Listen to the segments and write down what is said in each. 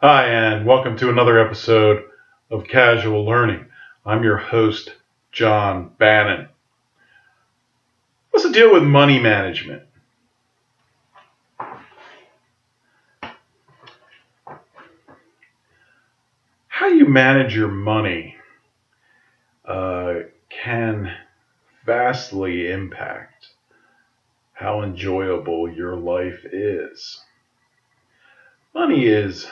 Hi, and welcome to another episode of Casual Learning. I'm your host, John Bannan. What's the deal with money management? How you manage your money can vastly impact how enjoyable your life is. Money is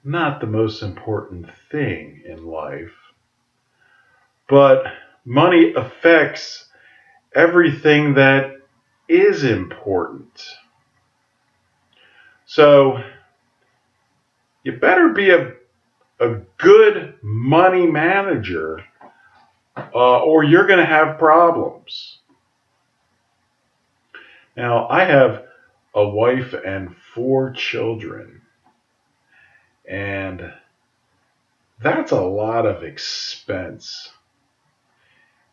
not the most important thing in life, but money affects everything that is important. So you better be a good money manager, or you're going to have problems. Now, I have a wife and 4 children, and that's a lot of expense.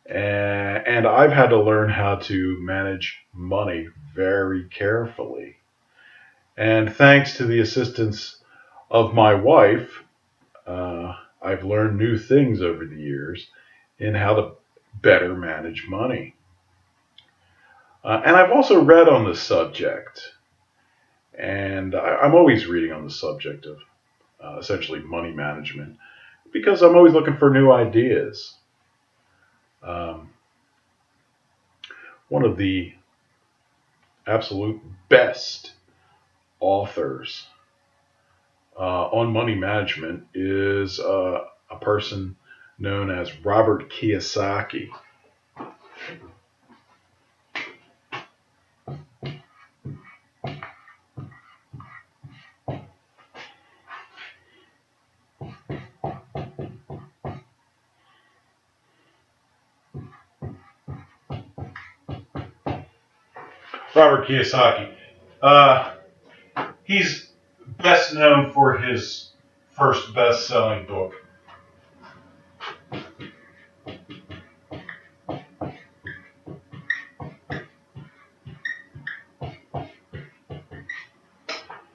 And I've had to learn how to manage money very carefully. And thanks to the assistance of my wife, I've learned new things over the years in how to better manage money. And I've also read on the subject, and I'm always reading on the subject of essentially money management because I'm always looking for new ideas. Um, One of the absolute best authors on money management is a person known as Robert Kiyosaki. Robert Kiyosaki. Uh, he's best known for his first best-selling book,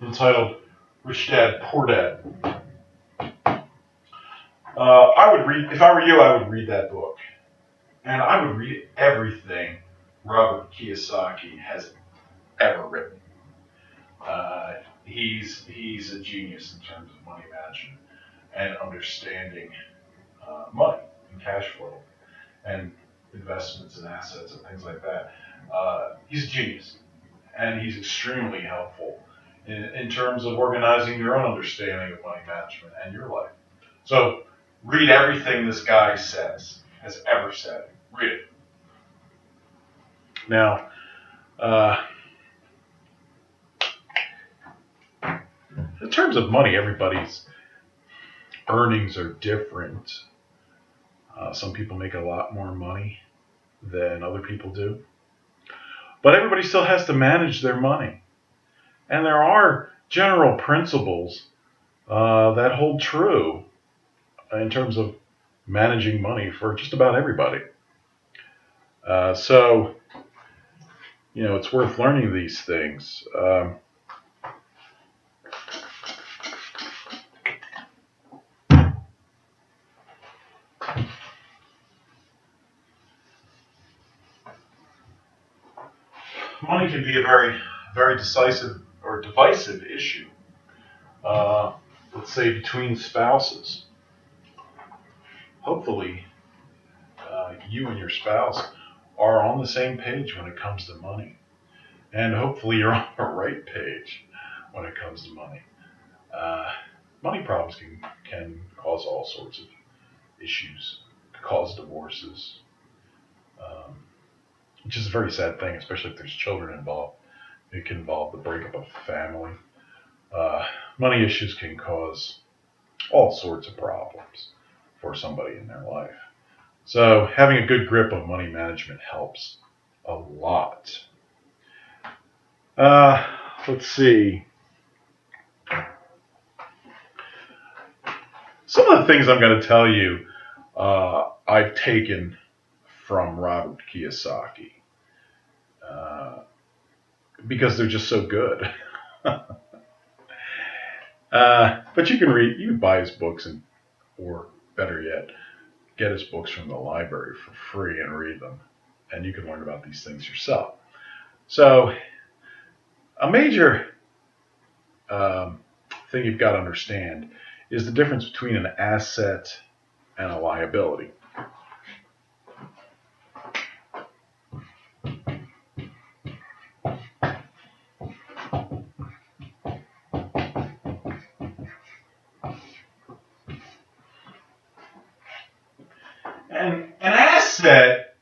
entitled Rich Dad Poor Dad. I would read, if I were you, I would read that book. And I would read everything Robert Kiyosaki has ever written. He's a genius in terms of money management and understanding money and cash flow and investments and assets and things like that. He's a genius, and he's extremely helpful in terms of organizing your own understanding of money management and your life. So read everything this guy has ever said. Read it. Now, in terms of money, everybody's earnings are different. Some people make a lot more money than other people do. But everybody still has to manage their money. And there are general principles that hold true in terms of managing money for just about everybody. So, it's worth learning these things. Money can be a very, very decisive or divisive issue, uh, let's say between spouses. Hopefully, you and your spouse are on the same page when it comes to money. And hopefully, you're on the right page when it comes to money. Uh, Money problems can cause all sorts of issues, cause divorces, um, which is a very sad thing, especially if there's children involved. It can involve the breakup of a family. Uh, Money issues can cause all sorts of problems for somebody in their life. So having a good grip of money management helps a lot. Uh, let's see. Some of the things I'm going to tell you, I've taken from Robert Kiyosaki because they're just so good. But you can buy his books, or better yet, get his books from the library for free and read them. And you can learn about these things yourself. So a major thing you've got to understand is the difference between an asset and a liability. And an asset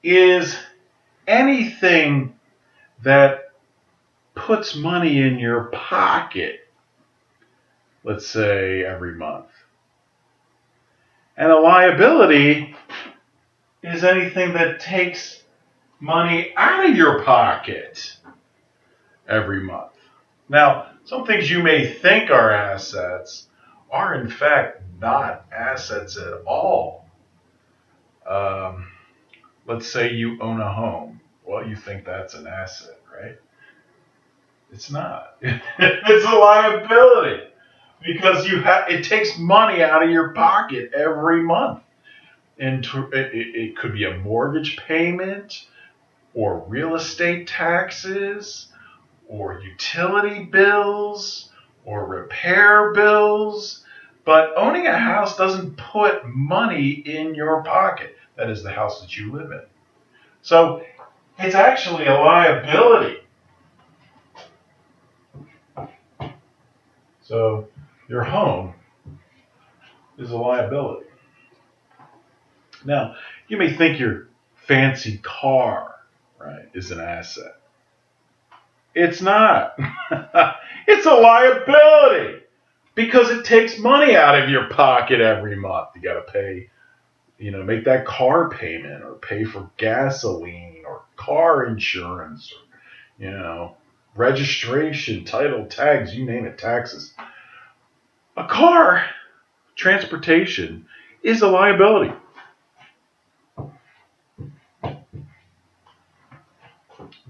is anything that puts money in your pocket, let's say every month. And a liability is anything that takes money out of your pocket every month. Now, some things you may think are assets are in fact not assets at all. Let's say you own a home. Well, you think that's an asset, right? It's not. It's a liability because it takes money out of your pocket every month. And it could be a mortgage payment, or real estate taxes, or utility bills, or repair bills. But owning a house doesn't put money in your pocket. That is the house that you live in. So it's actually a liability. So your home is a liability. Now, you may think your fancy car, right, is an asset. It's not. It's a liability because it takes money out of your pocket every month. You got to pay, make that car payment, or pay for gasoline, or car insurance, or, registration, title, tags, you name it, taxes. A car, transportation, is a liability.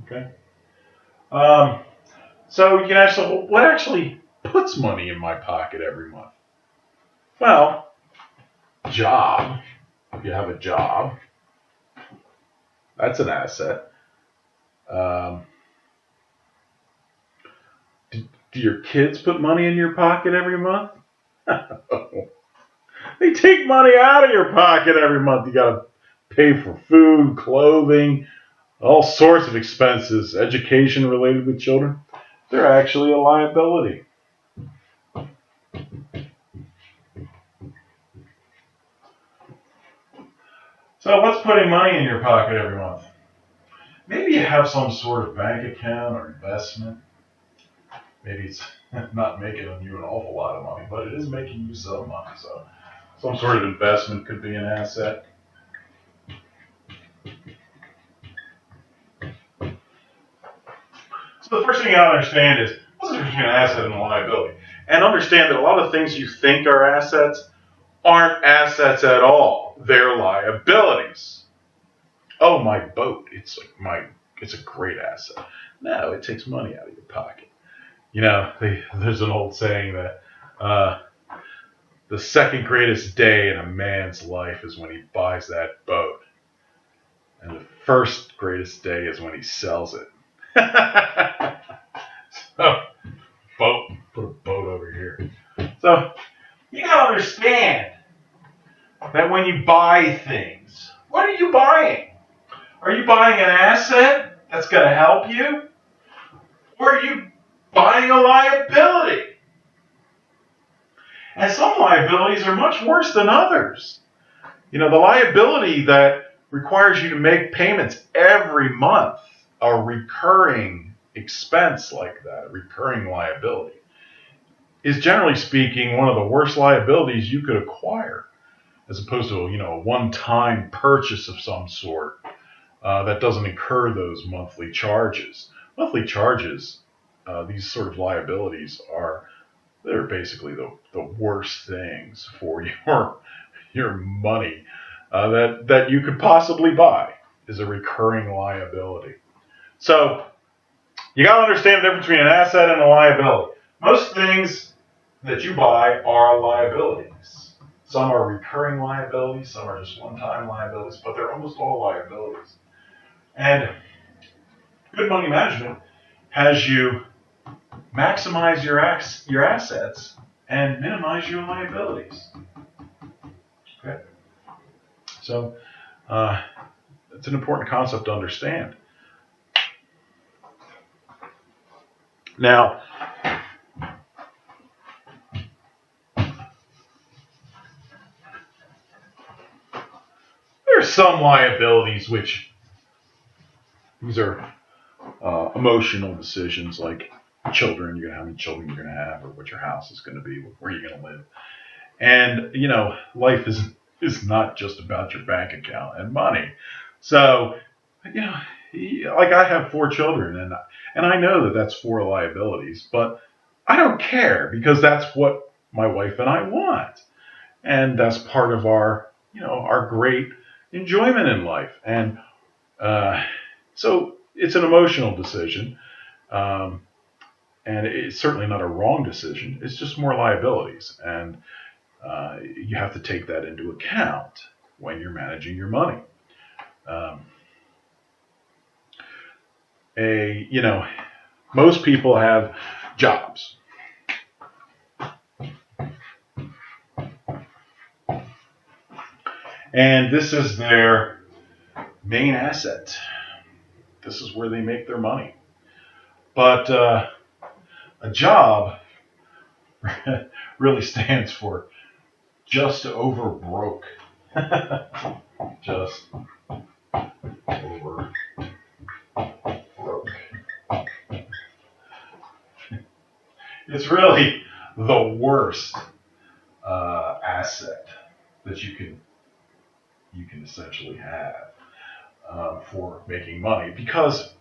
Okay. So you can actually, what actually puts money in my pocket every month? Well, job. If you have a job, that's an asset. Do your kids put money in your pocket every month? They take money out of your pocket every month. You got to pay for food, clothing, all sorts of expenses, education related with children. They're actually a liability. So what's putting money in your pocket every month? Maybe you have some sort of bank account or investment. Maybe it's not making you an awful lot of money, but it is making you some money. So some sort of investment could be an asset. So the first thing you got to understand is what's the difference between an asset and a liability? And understand that a lot of things you think are assets aren't assets at all. They're liabilities. Oh, my boat, it's a great asset. No, it takes money out of your pocket. There's an old saying that the second greatest day in a man's life is when he buys that boat. And the first greatest day is when he sells it. So, put a boat over here. So, you gotta understand that when you buy things, what are you buying? Are you buying an asset that's gonna help you? Or are you buying a liability? And some liabilities are much worse than others. The liability that requires you to make payments every month, a recurring expense like that, a recurring liability, is generally speaking one of the worst liabilities you could acquire, as opposed to a one-time purchase of some sort that doesn't incur those monthly charges. Monthly charges, these sort of liabilities they're basically the worst things for your money that you could possibly buy, is a recurring liability. So you got to understand the difference between an asset and a liability. Most things that you buy are liabilities. Some are recurring liabilities, some are just one-time liabilities, but they're almost all liabilities. And good money management has you maximize your assets and minimize your liabilities. Okay, so it's an important concept to understand. Now, there's some liabilities which these are emotional decisions, like children. You're gonna how many children you're gonna have, or what your house is gonna be, where you're gonna live. And life is not just about your bank account and money. So, like I have 4 children, and I know that that's 4 liabilities, but I don't care because that's what my wife and I want, and that's part of our great enjoyment in life. And so it's an emotional decision, um, and it's certainly not a wrong decision. It's just more liabilities, and you have to take that into account when you're managing your money. Um, most people have jobs, and this is their main asset. This is where they make their money. But a job really stands for just over broke. Just over broke. It's really the worst asset that you can essentially have for making money, because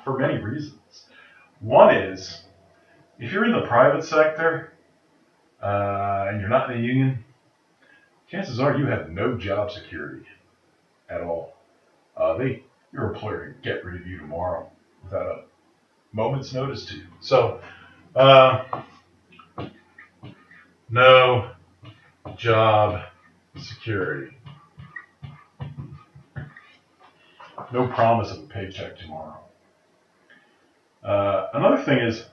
for many reasons. One is, if you're in the private sector and you're not in the union, chances are you have no job security at all. Your employer can get rid of you tomorrow without a moment's notice to you. So, no job security. No promise of a paycheck tomorrow. Another thing is,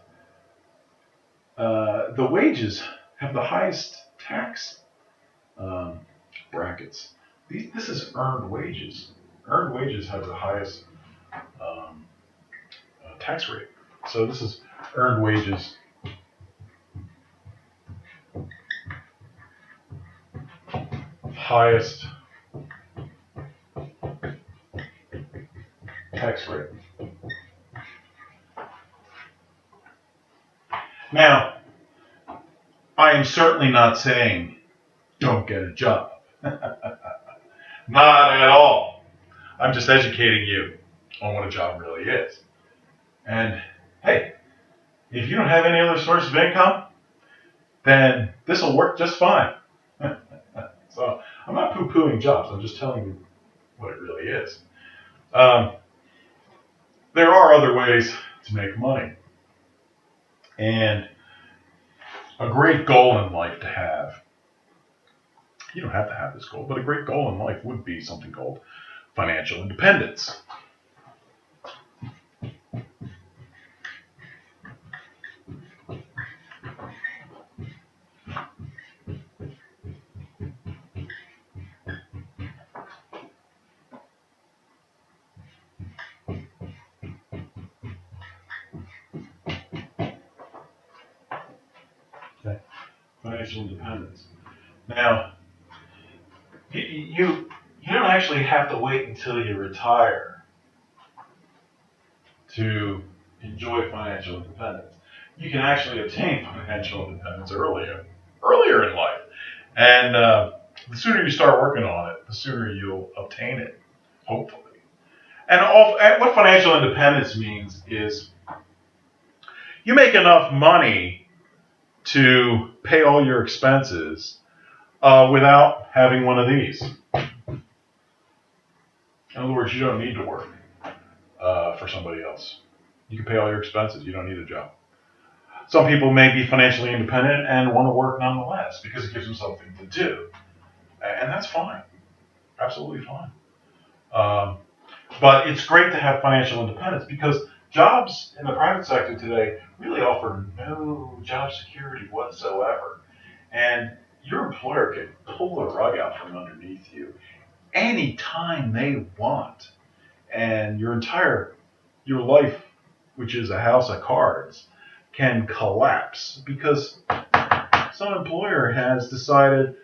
the wages have the highest tax brackets. This is earned wages. Earned wages have the highest tax rate. So this is earned wages. Highest tax rate. Now, I am certainly not saying don't get a job. Not at all. I'm just educating you on what a job really is. And hey, if you don't have any other source of income, then this will work just fine. So I'm not poo-pooing jobs. I'm just telling you what it really is. There are other ways to make money. And a great goal in life to have, you don't have to have this goal, but a great goal in life would be something called financial independence. Okay. Financial independence. Now, you don't actually have to wait until you retire to enjoy financial independence. You can actually obtain financial independence earlier in life. And the sooner you start working on it, the sooner you'll obtain it, hopefully. And what financial independence means is you make enough money to pay all your expenses without having one of these. In other words, you don't need to work for somebody else. You can pay all your expenses. You don't need a job. Some people may be financially independent and want to work nonetheless because it gives them something to do. And that's fine. Absolutely fine. Um, but it's great to have financial independence because jobs in the private sector today really offer no job security whatsoever. And your employer can pull the rug out from underneath you anytime they want. And your life, which is a house of cards, can collapse because some employer has decided,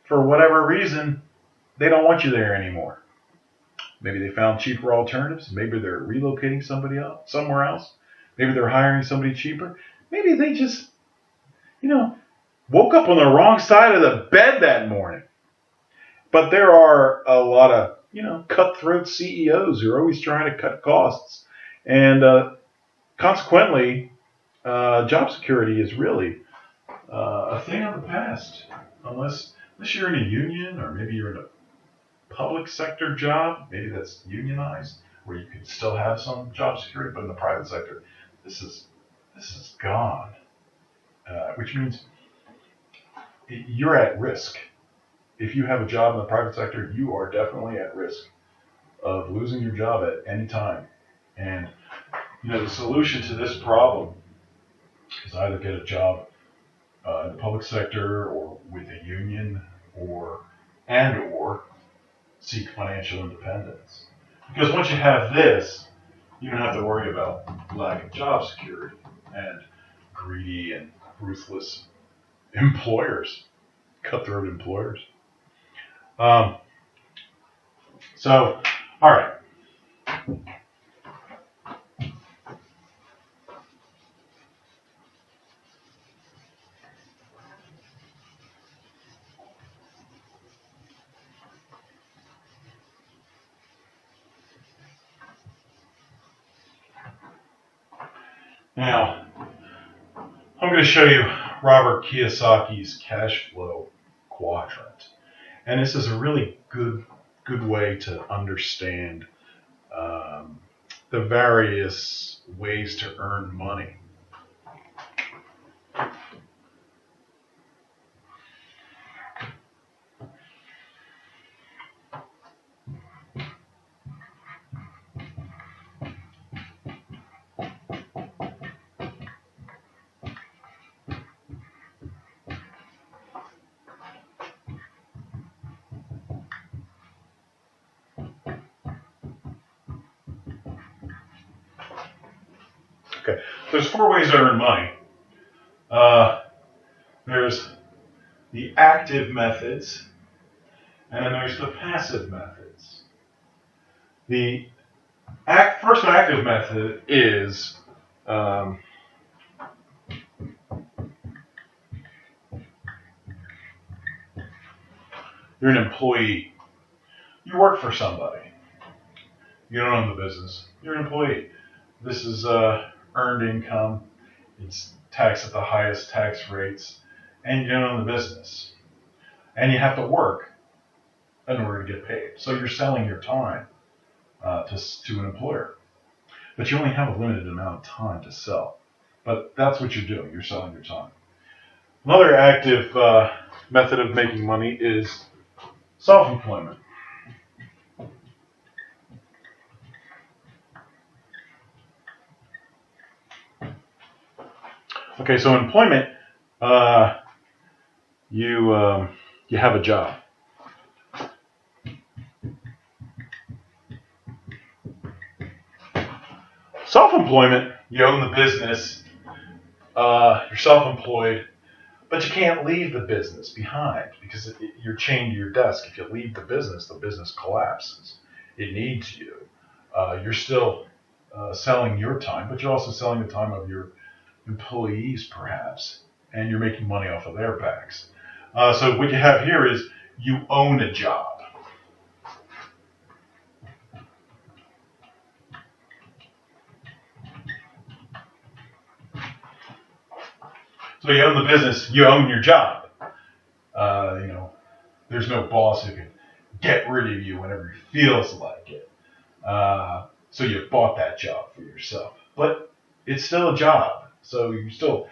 for whatever reason, they don't want you there anymore. Maybe they found cheaper alternatives. Maybe they're relocating somebody else somewhere else. Maybe they're hiring somebody cheaper. Maybe they just, woke up on the wrong side of the bed that morning. But there are a lot of, cutthroat CEOs who are always trying to cut costs. And consequently, job security is really a thing of the past. Unless you're in a union or maybe you're in a public sector job, maybe that's unionized, where you can still have some job security, but in the private sector, this is gone, which means you're at risk. If you have a job in the private sector, you are definitely at risk of losing your job at any time. And the solution to this problem is either get a job in the public sector or with a union, or seek financial independence. Because once you have this, you don't have to worry about lack of job security and greedy and ruthless employers, cutthroat employers. So, all right. Now, I'm going to show you Robert Kiyosaki's cash flow quadrant. And this is a really good way to understand the various ways to earn money. Okay, there's 4 ways to earn money. There's the active methods, and then there's the passive methods. The first active method is you're an employee. You work for somebody. You don't own the business. You're an employee. This is earned income. It's taxed at the highest tax rates, and you don't own the business. And you have to work in order to get paid. So you're selling your time to an employer. But you only have a limited amount of time to sell. But that's what you're doing. You're selling your time. Another active method of making money is self-employment. Okay, so employment, you have a job. Self-employment, you own the business, you're self-employed, but you can't leave the business behind because you're chained to your desk. If you leave the business collapses. It needs you. You're still selling your time, but you're also selling the time of your employees, perhaps, and you're making money off of their backs. So what you have here is you own a job. So you own the business, you own your job. There's no boss who can get rid of you whenever he feels like it. So you bought that job for yourself. But it's still a job. So you still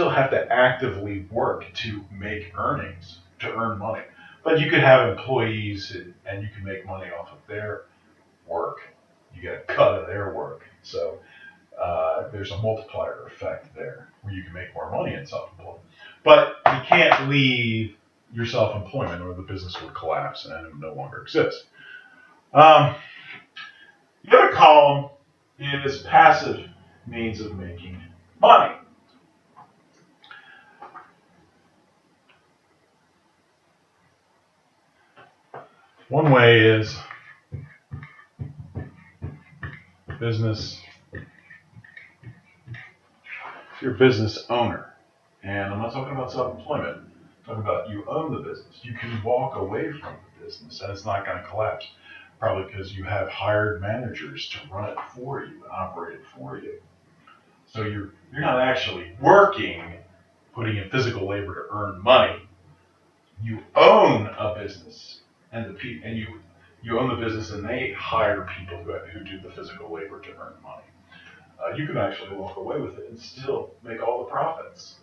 have to actively work to make earnings, to earn money. But you could have employees and you can make money off of their work. You get a cut of their work. So there's a multiplier effect there where you can make more money in self-employment. But you can't leave your self-employment or the business would collapse and it would no longer exist. The other column is passive means of making money. One way is business. If you're a business owner, and I'm not talking about self-employment, I'm talking about you own the business. You can walk away from the business and it's not going to collapse. Probably because you have hired managers to run it for you and operate it for you. So you're not actually working, putting in physical labor to earn money. You own a business, and you own the business, and they hire people who do the physical labor to earn money. You can actually walk away with it and still make all the profits.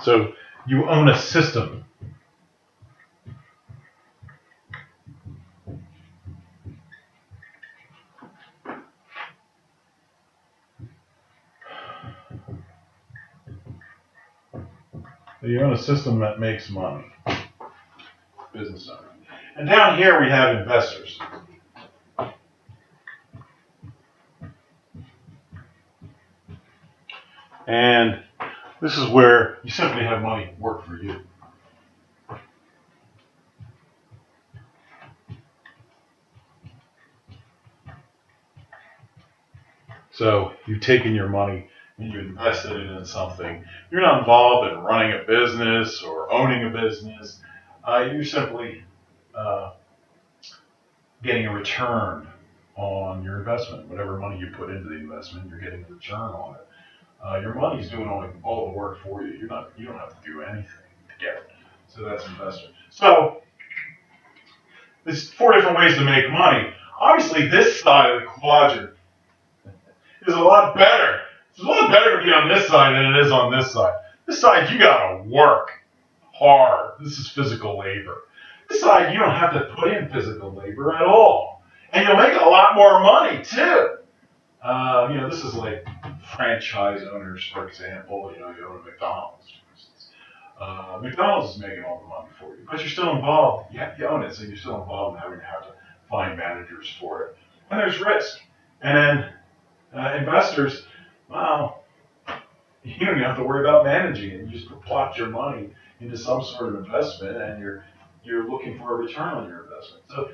So you own a system. You own a system that makes money. Business owner. And down here we have investors. And this is where you simply have money work for you. So you've taken your money and you invested it in something. You're not involved in running a business or owning a business. You're simply getting a return on your investment. Whatever money you put into the investment, you're getting a return on it. Your money's doing all the work for you. You don't have to do anything to get it. So that's investor. So there's 4 different ways to make money. Obviously, this side of the quadrant is a lot better. It's a lot better to be on this side than it is on this side. This side, you gotta work hard. This is physical labor. This side, you don't have to put in physical labor at all. And you'll make a lot more money, too. This is like franchise owners, for example. You own a McDonald's, for instance. McDonald's is making all the money for you, but you're still involved. You own it, so you're still involved in having to find managers for it. And there's risk. And then investors, well, you don't have to worry about managing it. You just plot your money into some sort of investment, and you're looking for a return on your investment. So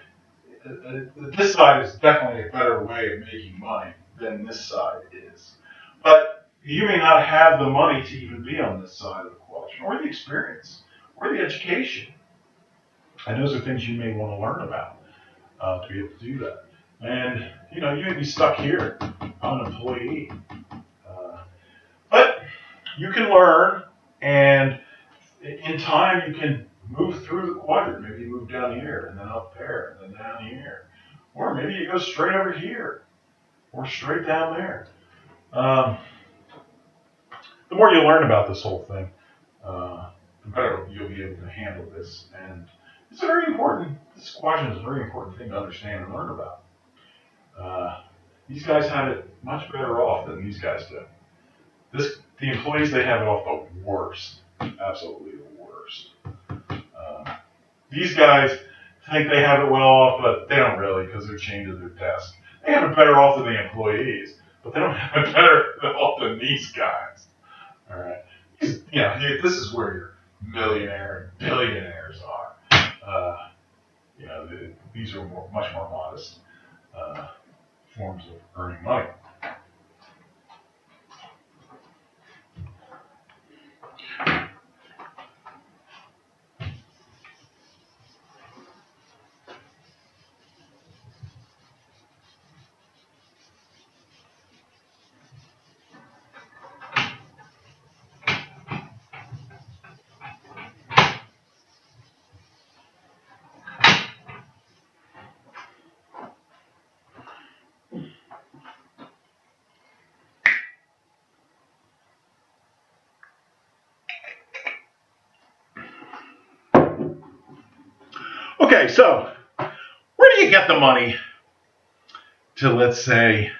this side is definitely a better way of making money than this side is. But you may not have the money to even be on this side of the quadrant, or the experience, or the education. And those are things you may want to learn about to be able to do that. And you may be stuck here. I'm an employee. But you can learn, and in time you can move through the quadrant. Maybe you move down here, and then up there, and then down here. Or maybe you go straight over here, or straight down there. The more you learn about this whole thing, the better you'll be able to handle this. And it's very important. This quadrant is a very important thing to understand and learn about. These guys have it much better off than these guys do. The employees, they have it off the worst. Absolutely the worst. These guys think they have it well off, but they don't really, because they're chained to their desk. They have it better off than the employees, but they don't have it better off than these guys. All right. This is where your millionaire and billionaires are. These are much more modest forms of earning money. Okay, so where do you get the money to, let's say,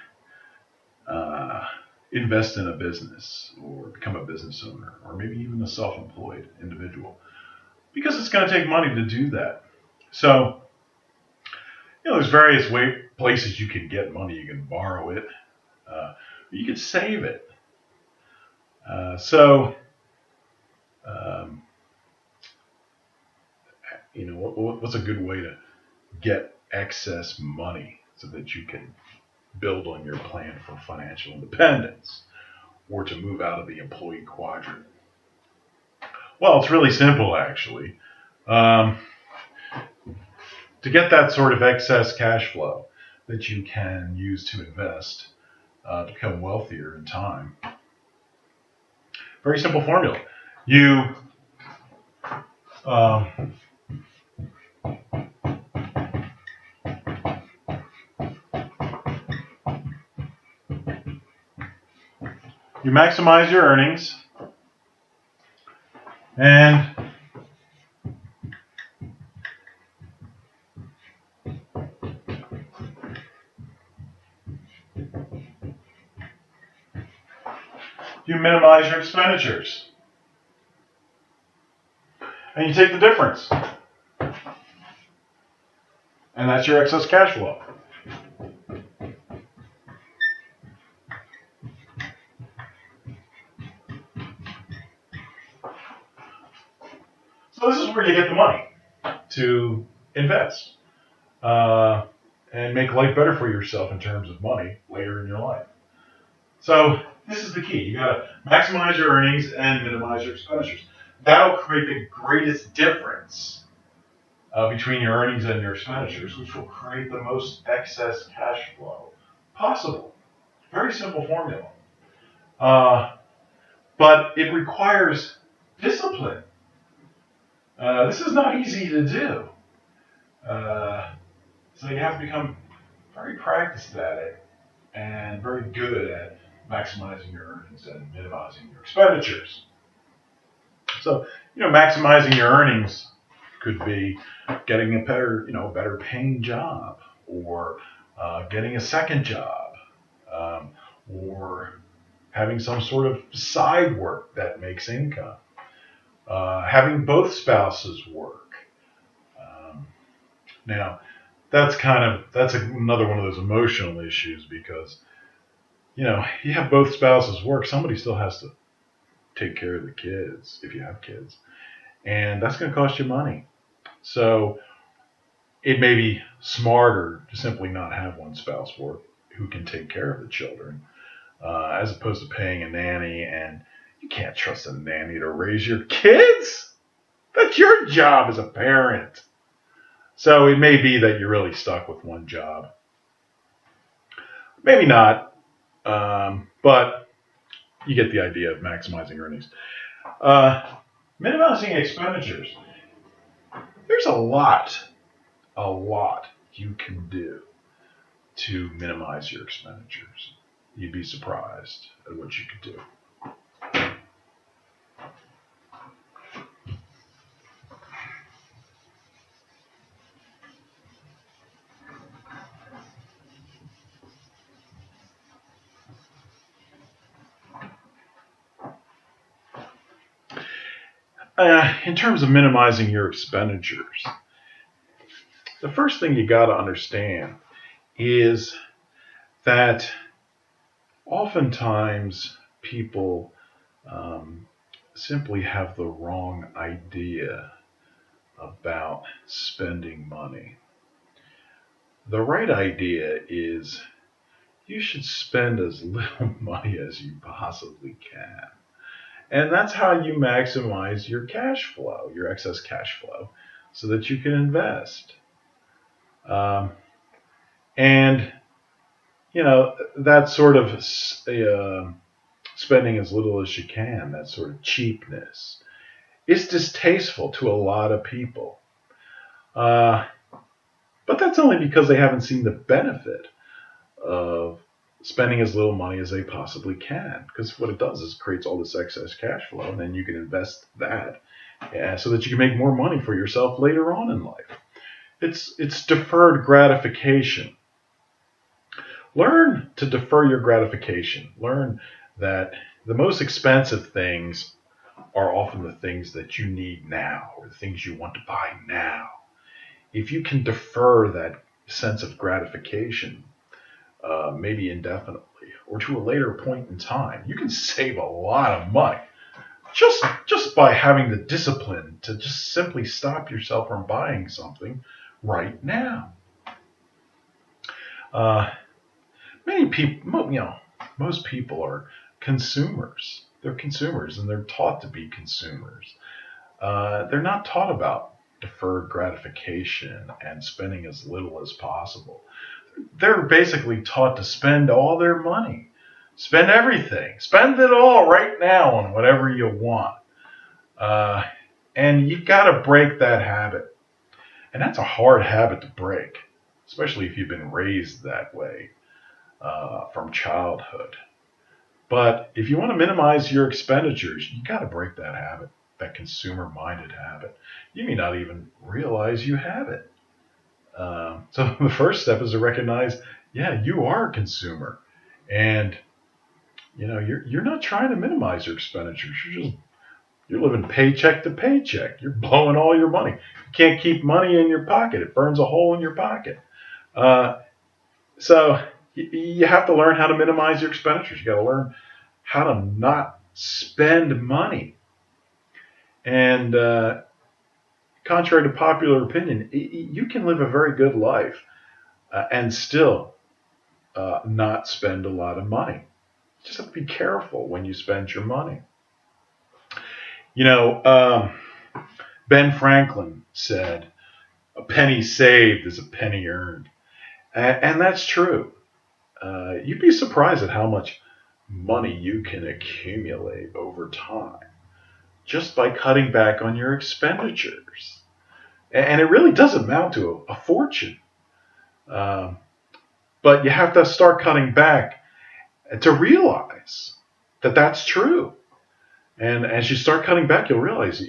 invest in a business or become a business owner or maybe even a self-employed individual? Because it's going to take money to do that. So, there's various places you can get money. You can borrow it. You can save it. So, um, what's a good way to get excess money so that you can build on your plan for financial independence or to move out of the employee quadrant? Well, it's really simple, actually. To get that sort of excess cash flow that you can use to invest to become wealthier in time, very simple formula. You you maximize your earnings, and you minimize your expenditures. And you take the difference. And that's your excess cash flow. So this is where you get the money to invest and make life better for yourself in terms of money later in your life. So this is the key. You got to maximize your earnings and minimize your expenditures. That'll create the greatest difference between your earnings and your expenditures, which will create the most excess cash flow possible. Very simple formula. But it requires discipline. This is not easy to do. So you have to become very practiced at it and very good at maximizing your earnings and minimizing your expenditures. So, maximizing your earnings could be getting a better paying job, or getting a second job, or having some sort of side work that makes income, having both spouses work. Now, that's another one of those emotional issues because, you have both spouses work. Somebody still has to take care of the kids if you have kids, and that's going to cost you money. So it may be smarter to simply not have one spouse work who can take care of the children, as opposed to paying a nanny, and you can't trust a nanny to raise your kids. That's your job as a parent. So it may be that you're really stuck with one job. Maybe not, but you get the idea of maximizing earnings. Minimizing expenditures. There's a lot you can do to minimize your expenditures. You'd be surprised at what you could do. In terms of minimizing your expenditures, the first thing you got to understand is that oftentimes people simply have the wrong idea about spending money. The right idea is you should spend as little money as you possibly can. And that's how you maximize your cash flow, your excess cash flow, so that you can invest. And that sort of spending as little as you can, that sort of cheapness, is distasteful to a lot of people. But that's only because they haven't seen the benefit of spending as little money as they possibly can. Because what it does is creates all this excess cash flow, and then you can invest that so that you can make more money for yourself later on in life. It's deferred gratification. Learn to defer your gratification. Learn that the most expensive things are often the things that you need now or the things you want to buy now. If you can defer that sense of gratification, maybe indefinitely or to a later point in time, you can save a lot of money just by having the discipline to just simply stop yourself from buying something right now. Uh, Many people, most people are consumers. They're consumers, and they're taught to be consumers. They're not taught about deferred gratification and spending as little as possible. They're basically taught to spend all their money, spend everything, spend it all right now on whatever you want. Uh, and you got to break that habit. And that's a hard habit to break, especially if you've been raised that way from childhood. But if you want to minimize your expenditures, you got to break that habit, that consumer-minded habit. You may not even realize you have it. So the first step is to recognize, yeah, you are a consumer, and you're not trying to minimize your expenditures. You're living paycheck to paycheck. You're blowing all your money. You can't keep money in your pocket. It burns a hole in your pocket. So you have to learn how to minimize your expenditures. You got to learn how to not spend money. And contrary to popular opinion, you can live a very good life and still not spend a lot of money. You just have to be careful when you spend your money. You know, Ben Franklin said, "A penny saved is a penny earned," and that's true. You'd be surprised at how much money you can accumulate over time just by cutting back on your expenditures. And it really does amount to a fortune. Um, but you have to start cutting back to realize that that's true. And as you start cutting back, you'll realize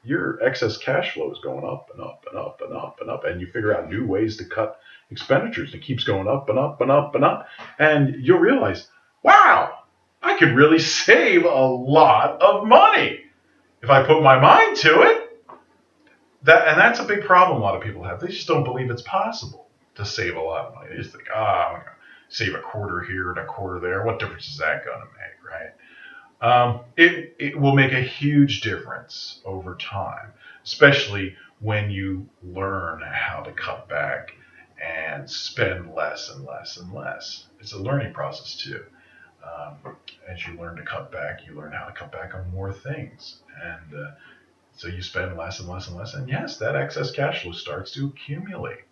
your excess cash flow is going up and up and up and up and up, and you figure out new ways to cut expenditures. It keeps going up and up and up and up, and you'll realize, wow, I could really save a lot of money if I put my mind to it. And that's a big problem a lot of people have. They just don't believe it's possible to save a lot of money. They just think, I'm going to save a quarter here and a quarter there. What difference is that going to make, right? It will make a huge difference over time, especially when you learn how to cut back and spend less and less and less. It's a learning process too. As you learn to cut back, you learn how to cut back on more things, and so you spend less and less and less. And yes, that excess cash flow starts to accumulate,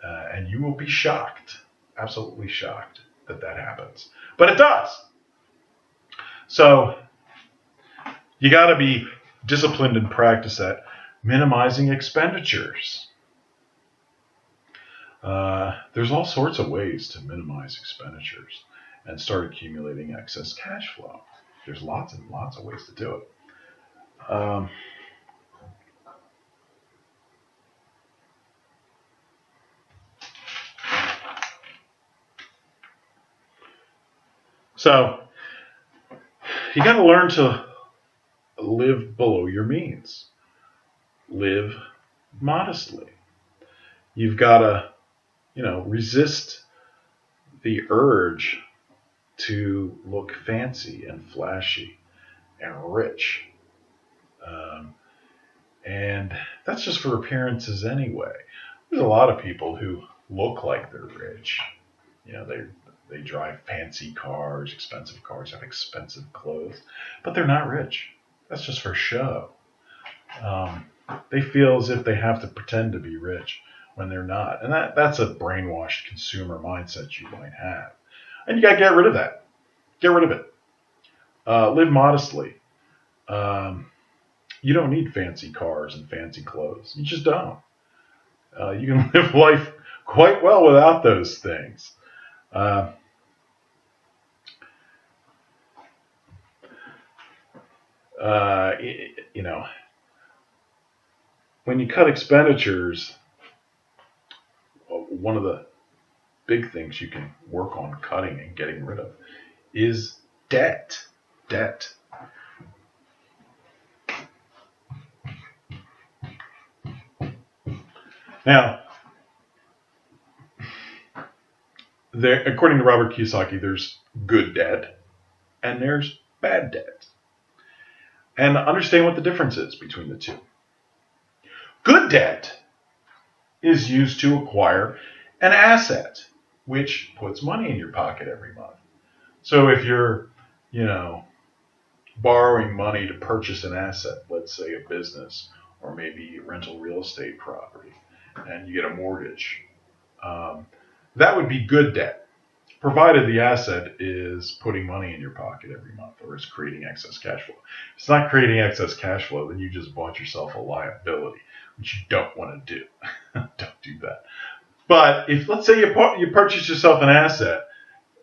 and you will be shocked, absolutely shocked that happens. But it does. So you got to be disciplined and practice at minimizing expenditures. There's all sorts of ways to minimize expenditures and start accumulating excess cash flow. There's lots and lots of ways to do it. So you got to learn to live below your means. Live modestly. You've got to, resist the urge to look fancy and flashy and rich. And that's just for appearances anyway. There's a lot of people who look like they're rich. They drive fancy cars, expensive cars, have expensive clothes, but they're not rich. That's just for show. They feel as if they have to pretend to be rich when they're not. And that's a brainwashed consumer mindset you might have. And you got to get rid of that. Get rid of it. Live modestly. You don't need fancy cars and fancy clothes. You just don't. You can live life quite well without those things. When you cut expenditures, one of the big things you can work on cutting and getting rid of is debt. Debt. Now, according to Robert Kiyosaki, there's good debt and there's bad debt. And understand what the difference is between the two. Good debt is used to acquire an asset, which puts money in your pocket every month. So if you're, borrowing money to purchase an asset, let's say a business or maybe rental real estate property, and you get a mortgage, that would be good debt, provided the asset is putting money in your pocket every month or is creating excess cash flow. If it's not creating excess cash flow, then you just bought yourself a liability, which you don't want to do. Don't do that. But if, let's say, you purchase yourself an asset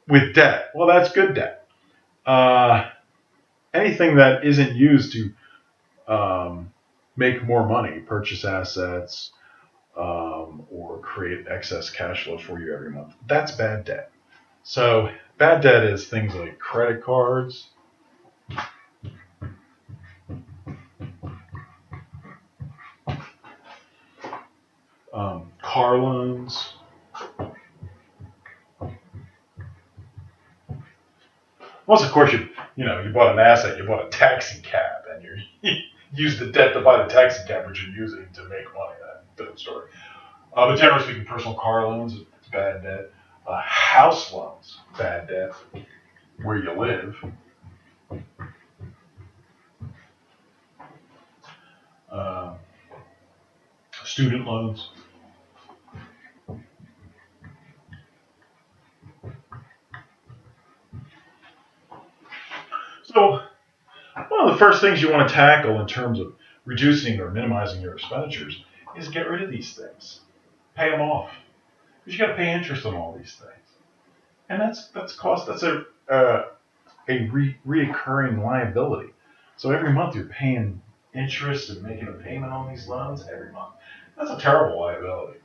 with debt, well, that's good debt. Anything that isn't used to make more money, purchase assets, or create excess cash flow for you every month, that's bad debt. So bad debt is things like credit cards, car loans, unless of course you bought an asset, you bought a taxi cab, and you used the debt to buy the taxi cab, which you're using to make money. That's a different story. But generally speaking, personal car loans, it's bad debt. House loans, bad debt. Where you live. Student loans. So one of the first things you want to tackle in terms of reducing or minimizing your expenditures is get rid of these things. Pay them off. Because you got to pay interest on all these things. And that's a reoccurring liability. So every month you're paying interest and making a payment on these loans every month. That's a terrible liability.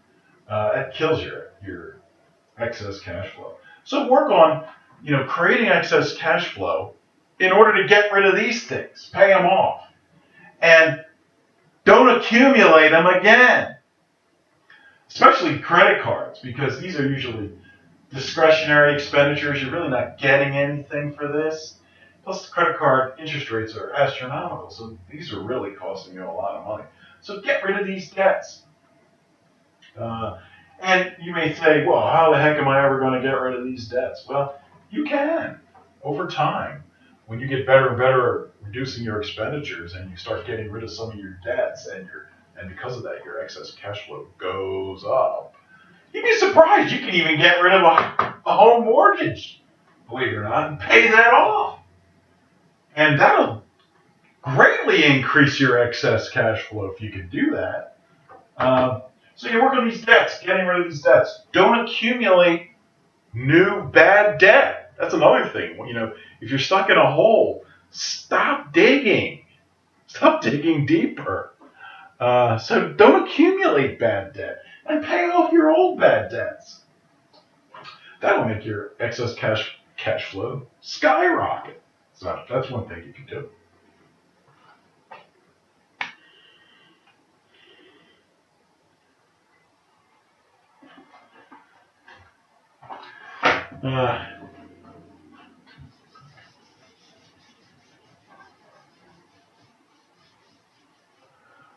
That kills your excess cash flow. So work on creating excess cash flow in order to get rid of these things. Pay them off. And don't accumulate them again. Especially credit cards, because these are usually discretionary expenditures. You're really not getting anything for this. Plus, the credit card interest rates are astronomical, so these are really costing you a lot of money. So get rid of these debts. And you may say, well, how the heck am I ever going to get rid of these debts? Well, you can over time. When you get better and better at reducing your expenditures and you start getting rid of some of your debts, and because of that, your excess cash flow goes up. You'd be surprised. You can even get rid of a home mortgage, believe it or not, and pay that off. And that'll greatly increase your excess cash flow if you can do that. So you work on these debts, getting rid of these debts. Don't accumulate new bad debt. That's another thing. If you're stuck in a hole, stop digging. Stop digging deeper. So don't accumulate bad debt and pay off your old bad debts. That'll make your excess cash flow skyrocket. So that's one thing you can do.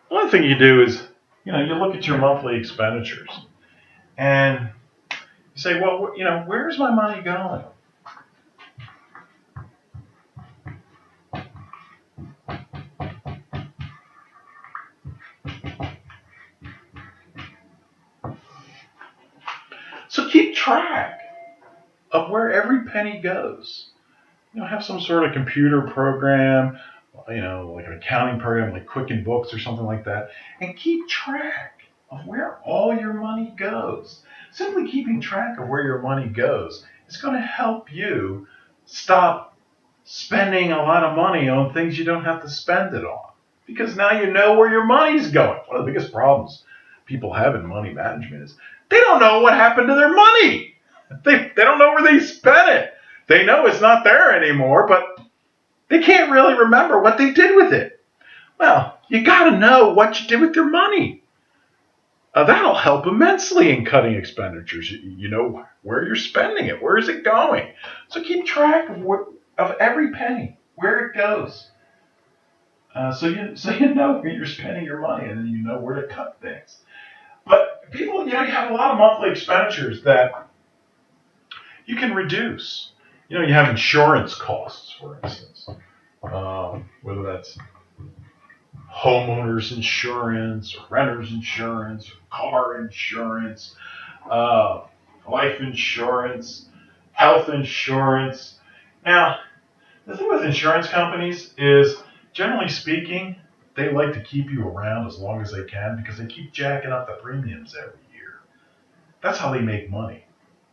One thing you do is, you look at your monthly expenditures and you say, well, where's my money going? So keep track of where every penny goes. Have some sort of computer program, like an accounting program like Quicken Books or something like that, and keep track of where all your money goes. Simply keeping track of where your money goes is going to help you stop spending a lot of money on things you don't have to spend it on, because now you know where your money's going. One of the biggest problems people have in money management is They don't know what happened to their money. They don't know where they spent it. They know it's not there anymore, but they can't really remember what they did with it. Well, you got to know what you did with your money. That'll help immensely in cutting expenditures. You know where you're spending it. Where is it going? So keep track of every penny, where it goes. So you know where you're spending your money, and then you know where to cut things. But people, you have a lot of monthly expenditures that you can reduce. You have insurance costs, for instance, whether that's homeowners insurance, or renters insurance, or car insurance, life insurance, health insurance. Now, the thing with insurance companies is, generally speaking, they like to keep you around as long as they can because they keep jacking up the premiums every year. That's how they make money.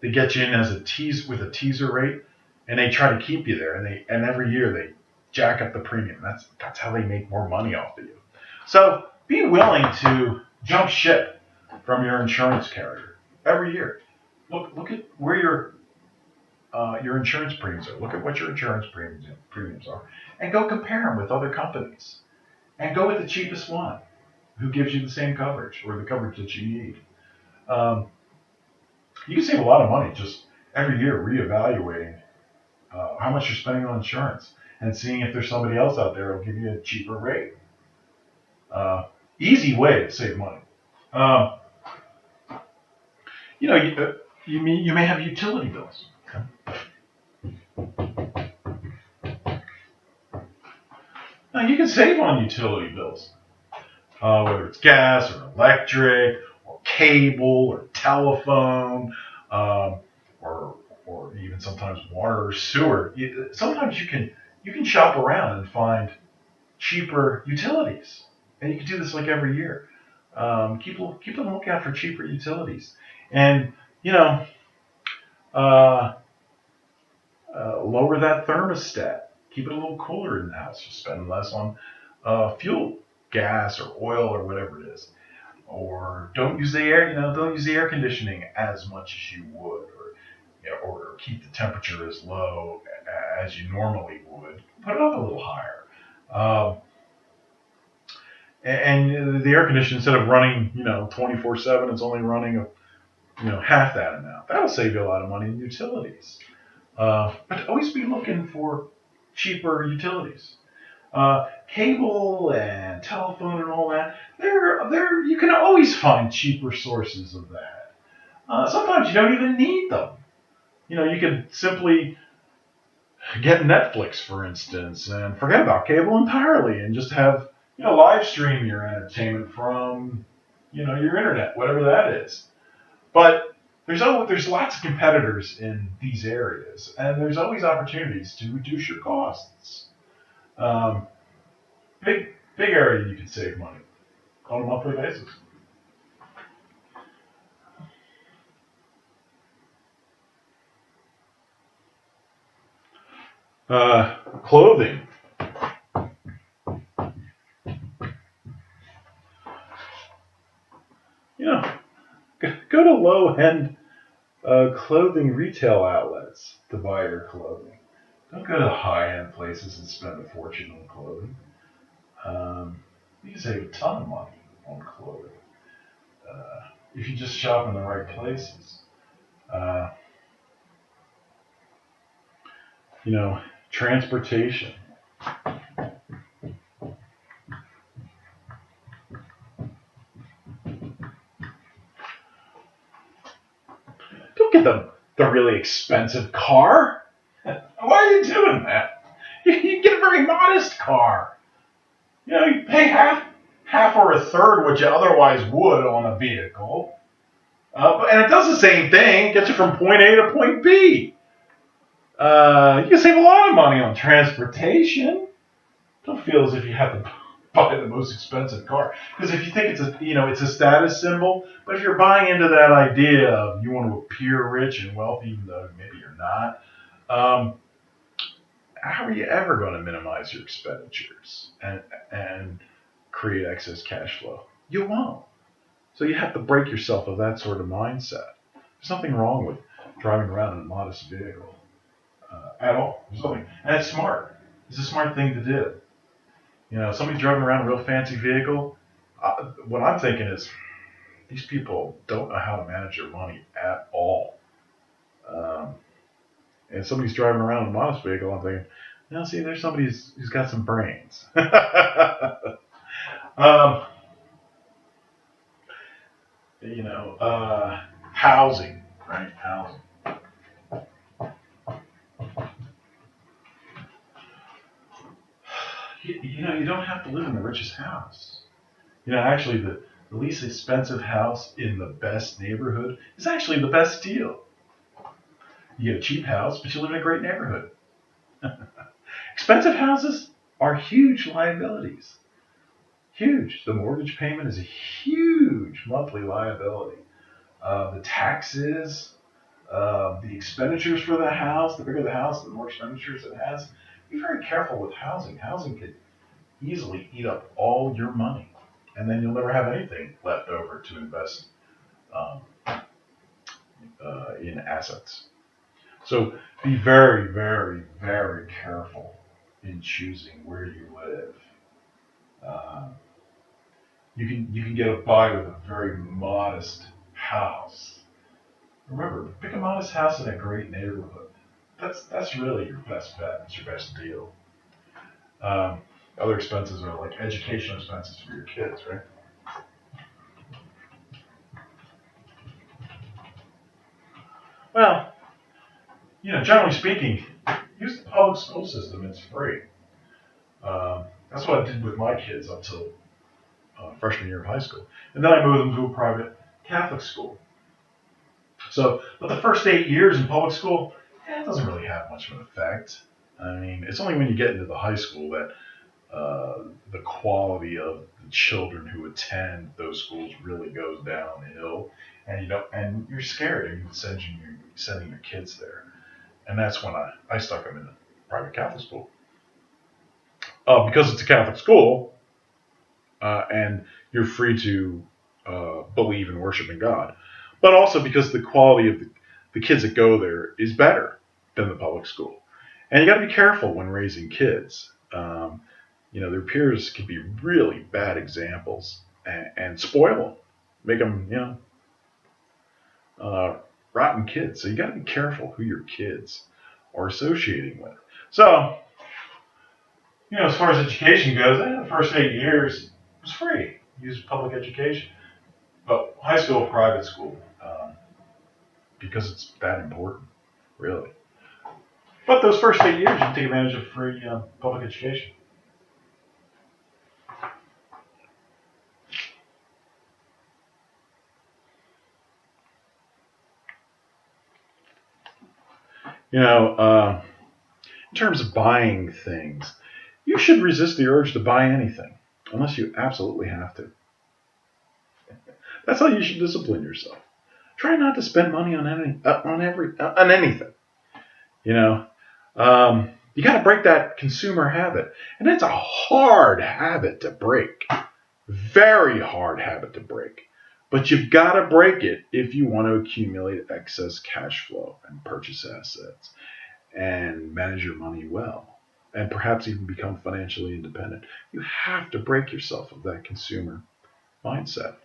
They get you in as a teaser rate, and they try to keep you there. And every year they jack up the premium. That's how they make more money off of you. So be willing to jump ship from your insurance carrier every year. Look at where your insurance premiums are. Look at what your insurance premiums are, and go compare them with other companies. And go with the cheapest one, who gives you the same coverage or the coverage that you need. You can save a lot of money just every year reevaluating how much you're spending on insurance and seeing if there's somebody else out there who'll give you a cheaper rate. Easy way to save money. You may have utility bills. Now you can save on utility bills, whether it's gas or electric or cable or telephone, or even sometimes water or sewer. Sometimes you can shop around and find cheaper utilities, and you can do this like every year. Keep a lookout for cheaper utilities, and lower that thermostat. Keep it a little cooler in the house. You spend less on fuel, gas, or oil, or whatever it is. Or don't use the air. Don't use the air conditioning as much as you would, or keep the temperature as low as you normally would. Put it up a little higher. And the air conditioner, instead of running 24/7, it's only running half that amount. That'll save you a lot of money in utilities. But always be looking for cheaper utilities. Cable and telephone and all that, you can always find cheaper sources of that. Sometimes you don't even need them. You can simply get Netflix, for instance, and forget about cable entirely and just have live stream your entertainment from your internet, whatever that is. But there's lots of competitors in these areas, and there's always opportunities to reduce your costs. Big area you can save money on a monthly basis. Clothing. Go to low-end clothing retail outlets to buy your clothing. Don't go to high-end places and spend a fortune on clothing. You can save a ton of money on clothing if you just shop in the right places. Transportation. Don't get the really expensive car. Why are you doing that? You get a very modest car. You pay half or a third what you otherwise would on a vehicle. And it does the same thing. It gets you from point A to point B. You can save a lot of money on transportation. Don't feel as if you have to buy the most expensive car, because if you think it's a status symbol, but if you're buying into that idea of you want to appear rich and wealthy, even though maybe you're not, how are you ever going to minimize your expenditures and create excess cash flow? You won't. So you have to break yourself of that sort of mindset. There's nothing wrong with driving around in a modest vehicle at all. There's nothing, and it's smart. It's a smart thing to do. Somebody's driving around a real fancy vehicle. What I'm thinking is, these people don't know how to manage their money at all. Um, and somebody's driving around in a modest vehicle, I'm thinking, see, there's somebody who's got some brains. um, housing, right? Housing. You don't have to live in the richest house. Actually, the least expensive house in the best neighborhood is actually the best deal. You get a cheap house, but you live in a great neighborhood. Expensive houses are huge liabilities. Huge. The mortgage payment is a huge monthly liability. The taxes, the expenditures for the house, the bigger the house, the more expenditures it has. Be very careful with housing. Housing could easily eat up all your money, and then you'll never have anything left over to invest in assets. So be very, very, very careful in choosing where you live. Um, you can get by with a very modest house. Remember, pick a modest house in a great neighborhood. That's really your best bet. It's your best deal. Other expenses are like educational expenses for your kids, right? Well, generally speaking, use the public school system. It's free. That's what I did with my kids up till freshman year of high school, and then I moved them to a private Catholic school. So, but the first 8 years in public school, it doesn't really have much of an effect. I mean, it's only when you get into the high school that the quality of the children who attend those schools really goes downhill, and you're scared of even sending your kids there. And that's when I stuck them in a private Catholic school. Because it's a Catholic school, and you're free to believe and worship in God. But also because the quality of the kids that go there is better than the public school. And you got to be careful when raising kids. Their peers can be really bad examples and spoil them, make them, rotten kids. So you got to be careful who your kids are associating with. So, as far as education goes, the first 8 years was free. Use public education. But high school, private school, because it's that important, really. But those first 8 years, you can take advantage of free public education. In terms of buying things, you should resist the urge to buy anything unless you absolutely have to. That's how you should discipline yourself. Try not to spend money on anything. You got to break that consumer habit, and it's a hard habit to break. Very hard habit to break. But you've got to break it if you want to accumulate excess cash flow and purchase assets and manage your money well, and perhaps even become financially independent. You have to break yourself of that consumer mindset.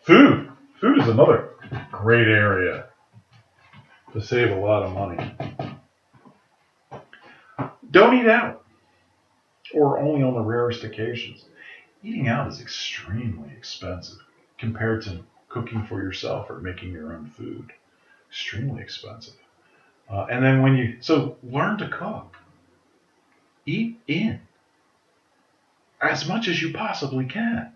Food. Food is another great area to save a lot of money. Don't eat out, or only on the rarest occasions. Eating out is extremely expensive compared to cooking for yourself or making your own food. Extremely expensive. And then so learn to cook. Eat in as much as you possibly can.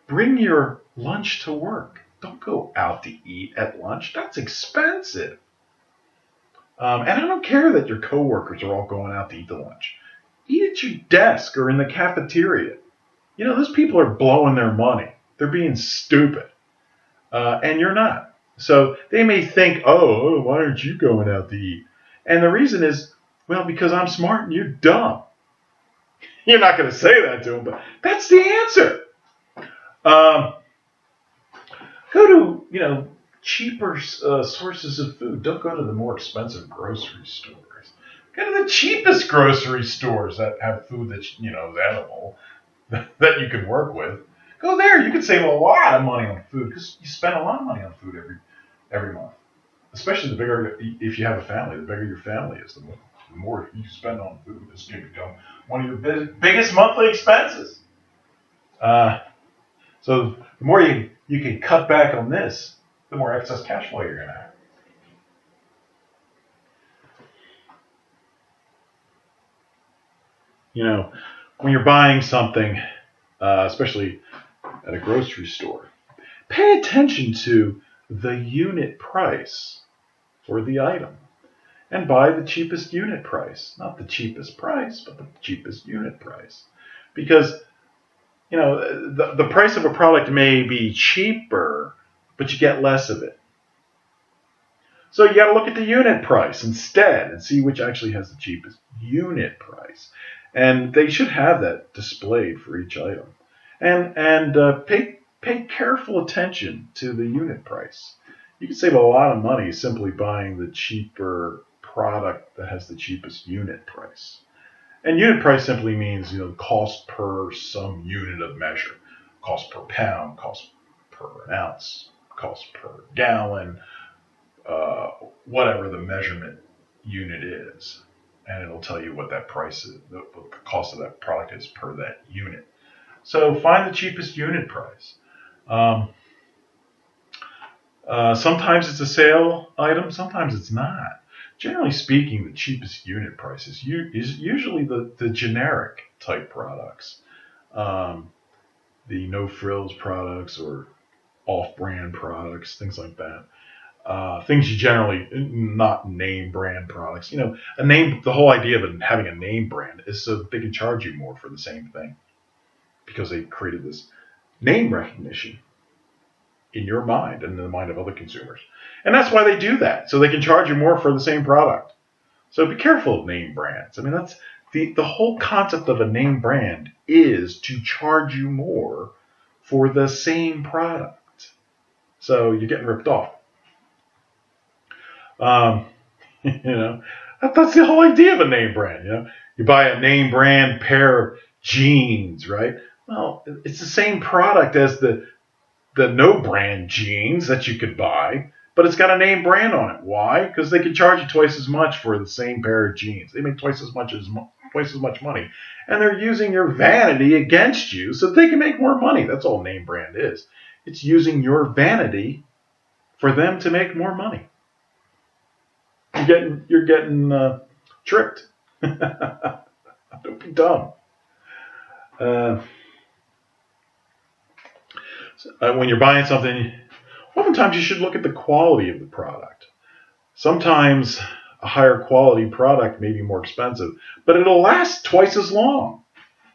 Bring your lunch to work. Don't go out to eat at lunch. That's expensive. And I don't care that your coworkers are all going out to eat the lunch. Eat at your desk or in the cafeteria. Those people are blowing their money. They're being stupid. And you're not. So they may think, oh, why aren't you going out to eat? And the reason is, well, because I'm smart and you're dumb. You're not going to say that to them, but that's the answer. Um, go to, cheaper sources of food. Don't go to the more expensive grocery stores. Go to the cheapest grocery stores that have food that's, is edible, that you can work with. Go there. You can save a lot of money on food because you spend a lot of money on food every month. Especially the bigger, if you have a family, the bigger your family is, the more you spend on food. This can become one of your biggest monthly expenses. So the more you can cut back on this, the more excess cash flow you're going to have. When you're buying something, especially at a grocery store, pay attention to the unit price for the item and buy the cheapest unit price. Not the cheapest price, but the cheapest unit price. Because, the price of a product may be cheaper, but you get less of it. So you got to look at the unit price instead and see which actually has the cheapest unit price. And they should have that displayed for each item. And pay careful attention to the unit price. You can save a lot of money simply buying the cheaper product that has the cheapest unit price. And unit price simply means, cost per some unit of measure. Cost per pound, cost per ounce, cost per gallon, whatever the measurement unit is. And it'll tell you what that price is, what the cost of that product is per that unit. So find the cheapest unit price. Sometimes it's a sale item, sometimes it's not. Generally speaking, the cheapest unit price is usually the generic type products, the no-frills products or off-brand products, things like that. Things you generally, not name brand products. The whole idea of having a name brand is so that they can charge you more for the same thing because they created this name recognition in your mind and in the mind of other consumers. And that's why they do that, so they can charge you more for the same product. So be careful of name brands. I mean, that's the whole concept of a name brand is to charge you more for the same product. So you're getting ripped off. That's the whole idea of a name brand. You buy a name brand pair of jeans, right? Well, it's the same product as the no brand jeans that you could buy, but it's got a name brand on it. Why? Because they can charge you twice as much for the same pair of jeans. They make twice as much money, and they're using your vanity against you so they can make more money. That's all name brand is. It's using your vanity for them to make more money. You're getting tricked. Don't be dumb. When you're buying something, oftentimes you should look at the quality of the product. Sometimes a higher quality product may be more expensive, but it'll last twice as long.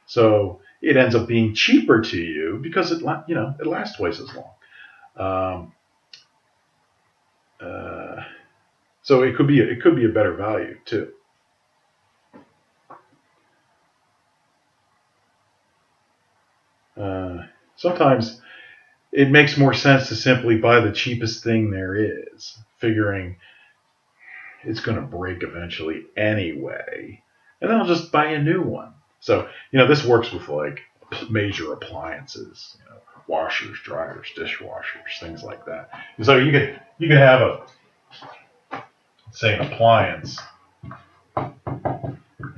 So it ends up being cheaper to you because it lasts twice as long. So it could be a better value too. Sometimes it makes more sense to simply buy the cheapest thing there is, figuring it's going to break eventually anyway, and then I'll just buy a new one. So this works with like major appliances, washers, dryers, dishwashers, things like that. And so you can have say an appliance,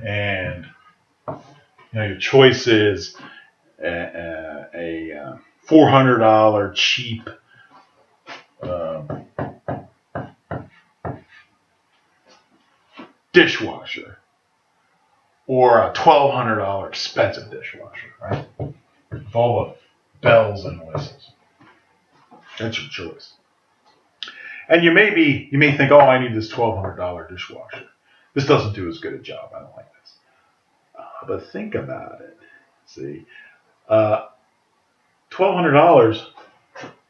and your choice is a $400 cheap dishwasher or a $1,200 expensive dishwasher, right? With all the bells and whistles. That's your choice. And you may think, oh, I need this $1,200 dishwasher. This doesn't do as good a job. I don't like this. But think about it. See, $1,200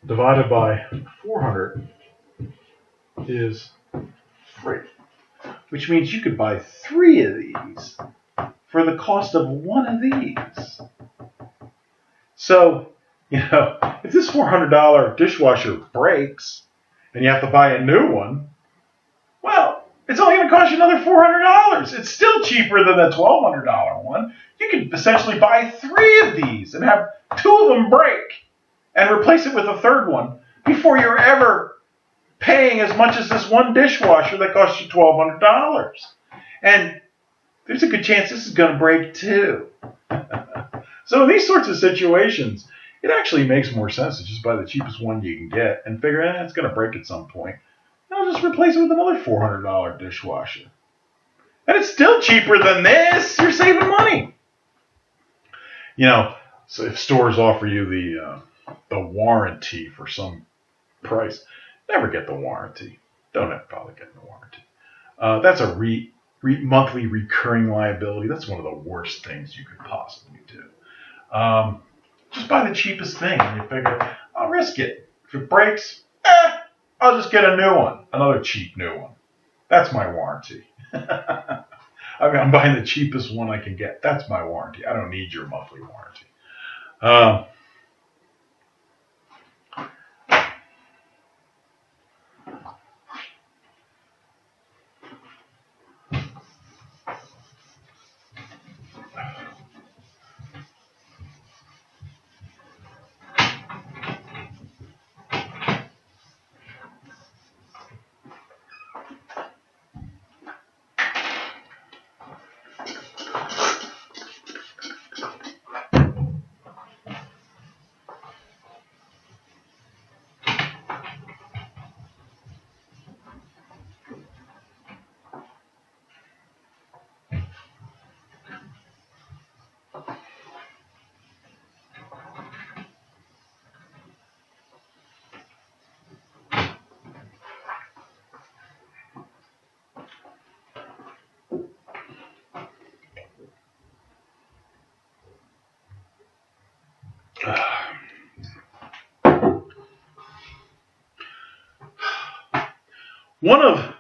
divided by 400 is free, which means you could buy 3 of these for the cost of 1 of these. So If this $400 dishwasher breaks and you have to buy a new one, well, it's only going to cost you another $400. It's still cheaper than the $1,200 one. You could essentially buy 3 of these and have 2 of them break and replace it with a third one before you're ever paying as much as this one dishwasher that costs you $1,200. And there's a good chance this is going to break too. So in these sorts of situations, it actually makes more sense to just buy the cheapest one you can get and figure, it's going to break at some point. And I'll just replace it with another $400 dishwasher. And it's still cheaper than this. You're saving money. So if stores offer you the warranty for some price, never get the warranty. Don't ever bother getting the warranty. That's a monthly recurring liability. That's one of the worst things you could possibly do. Just buy the cheapest thing and you figure, I'll risk it. If it breaks, I'll just get a new one, another cheap new one. That's my warranty. I'm buying the cheapest one I can get. That's my warranty. I don't need your monthly warranty. One of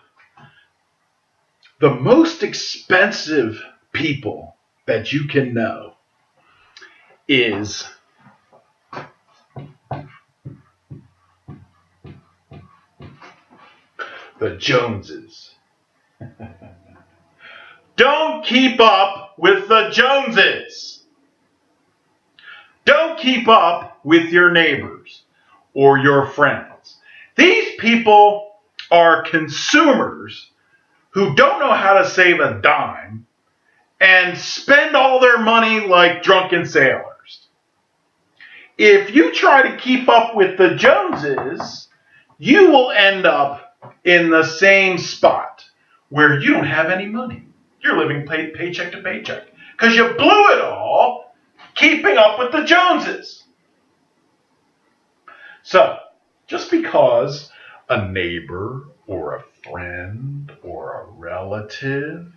the most expensive people that you can know is the Joneses. Don't keep up with the Joneses. Don't keep up with your neighbors or your friends. These people are consumers who don't know how to save a dime and spend all their money like drunken sailors. If you try to keep up with the Joneses, you will end up in the same spot where you don't have any money. You're living paycheck to paycheck because you blew it all keeping up with the Joneses. So, just because a neighbor or a friend or a relative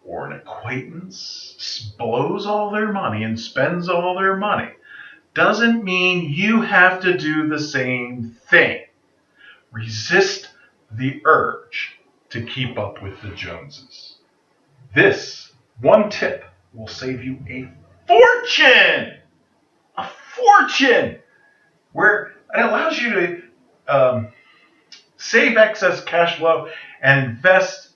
or an acquaintance blows all their money and spends all their money doesn't mean you have to do the same thing. Resist the urge to keep up with the Joneses. This one tip will save you a fortune! A fortune! Where it allows you to save excess cash flow and invest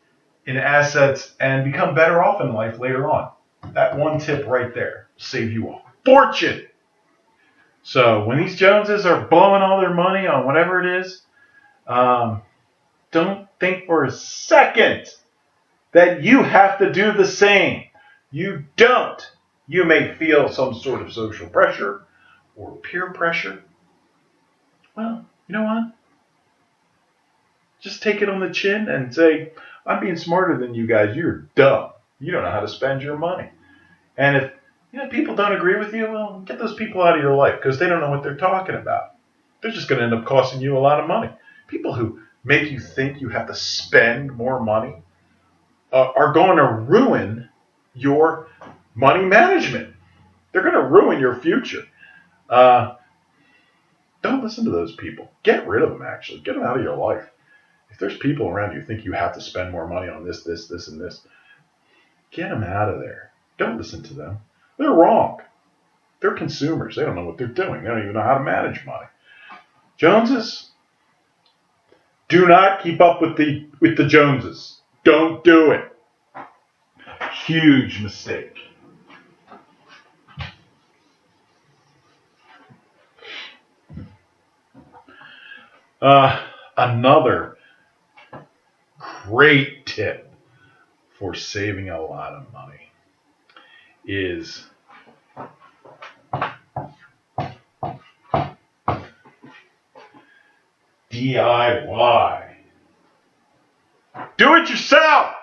in assets and become better off in life later on. That one tip right there will save you a fortune. So when these Joneses are blowing all their money on whatever it is, don't think for a second that you have to do the same. You don't. You may feel some sort of social pressure or peer pressure. Well, you know what? Just take it on the chin and say, I'm being smarter than you guys. You're dumb. You don't know how to spend your money. And if people don't agree with you, well, get those people out of your life because they don't know what they're talking about. They're just going to end up costing you a lot of money. People who make you think you have to spend more money are going to ruin your money management. They're going to ruin your future. Don't listen to those people. Get rid of them, actually. Get them out of your life. If there's people around you who think you have to spend more money on this, and this, get them out of there. Don't listen to them. They're wrong. They're consumers. They don't know what they're doing. They don't even know how to manage money. Joneses, do not keep up with the Joneses. Don't do it. Huge mistake. Another great tip for saving a lot of money is DIY. Do it yourself.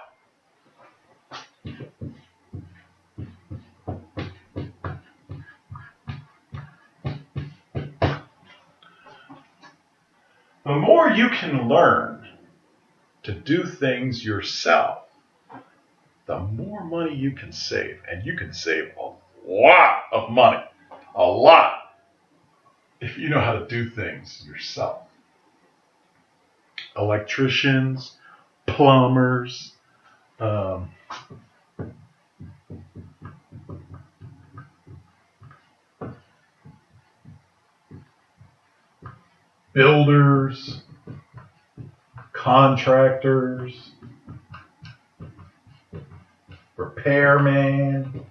The more you can learn to do things yourself, the more money you can save. And you can save a lot of money. A lot. If you know how to do things yourself. Electricians, plumbers, builders, contractors, repairman.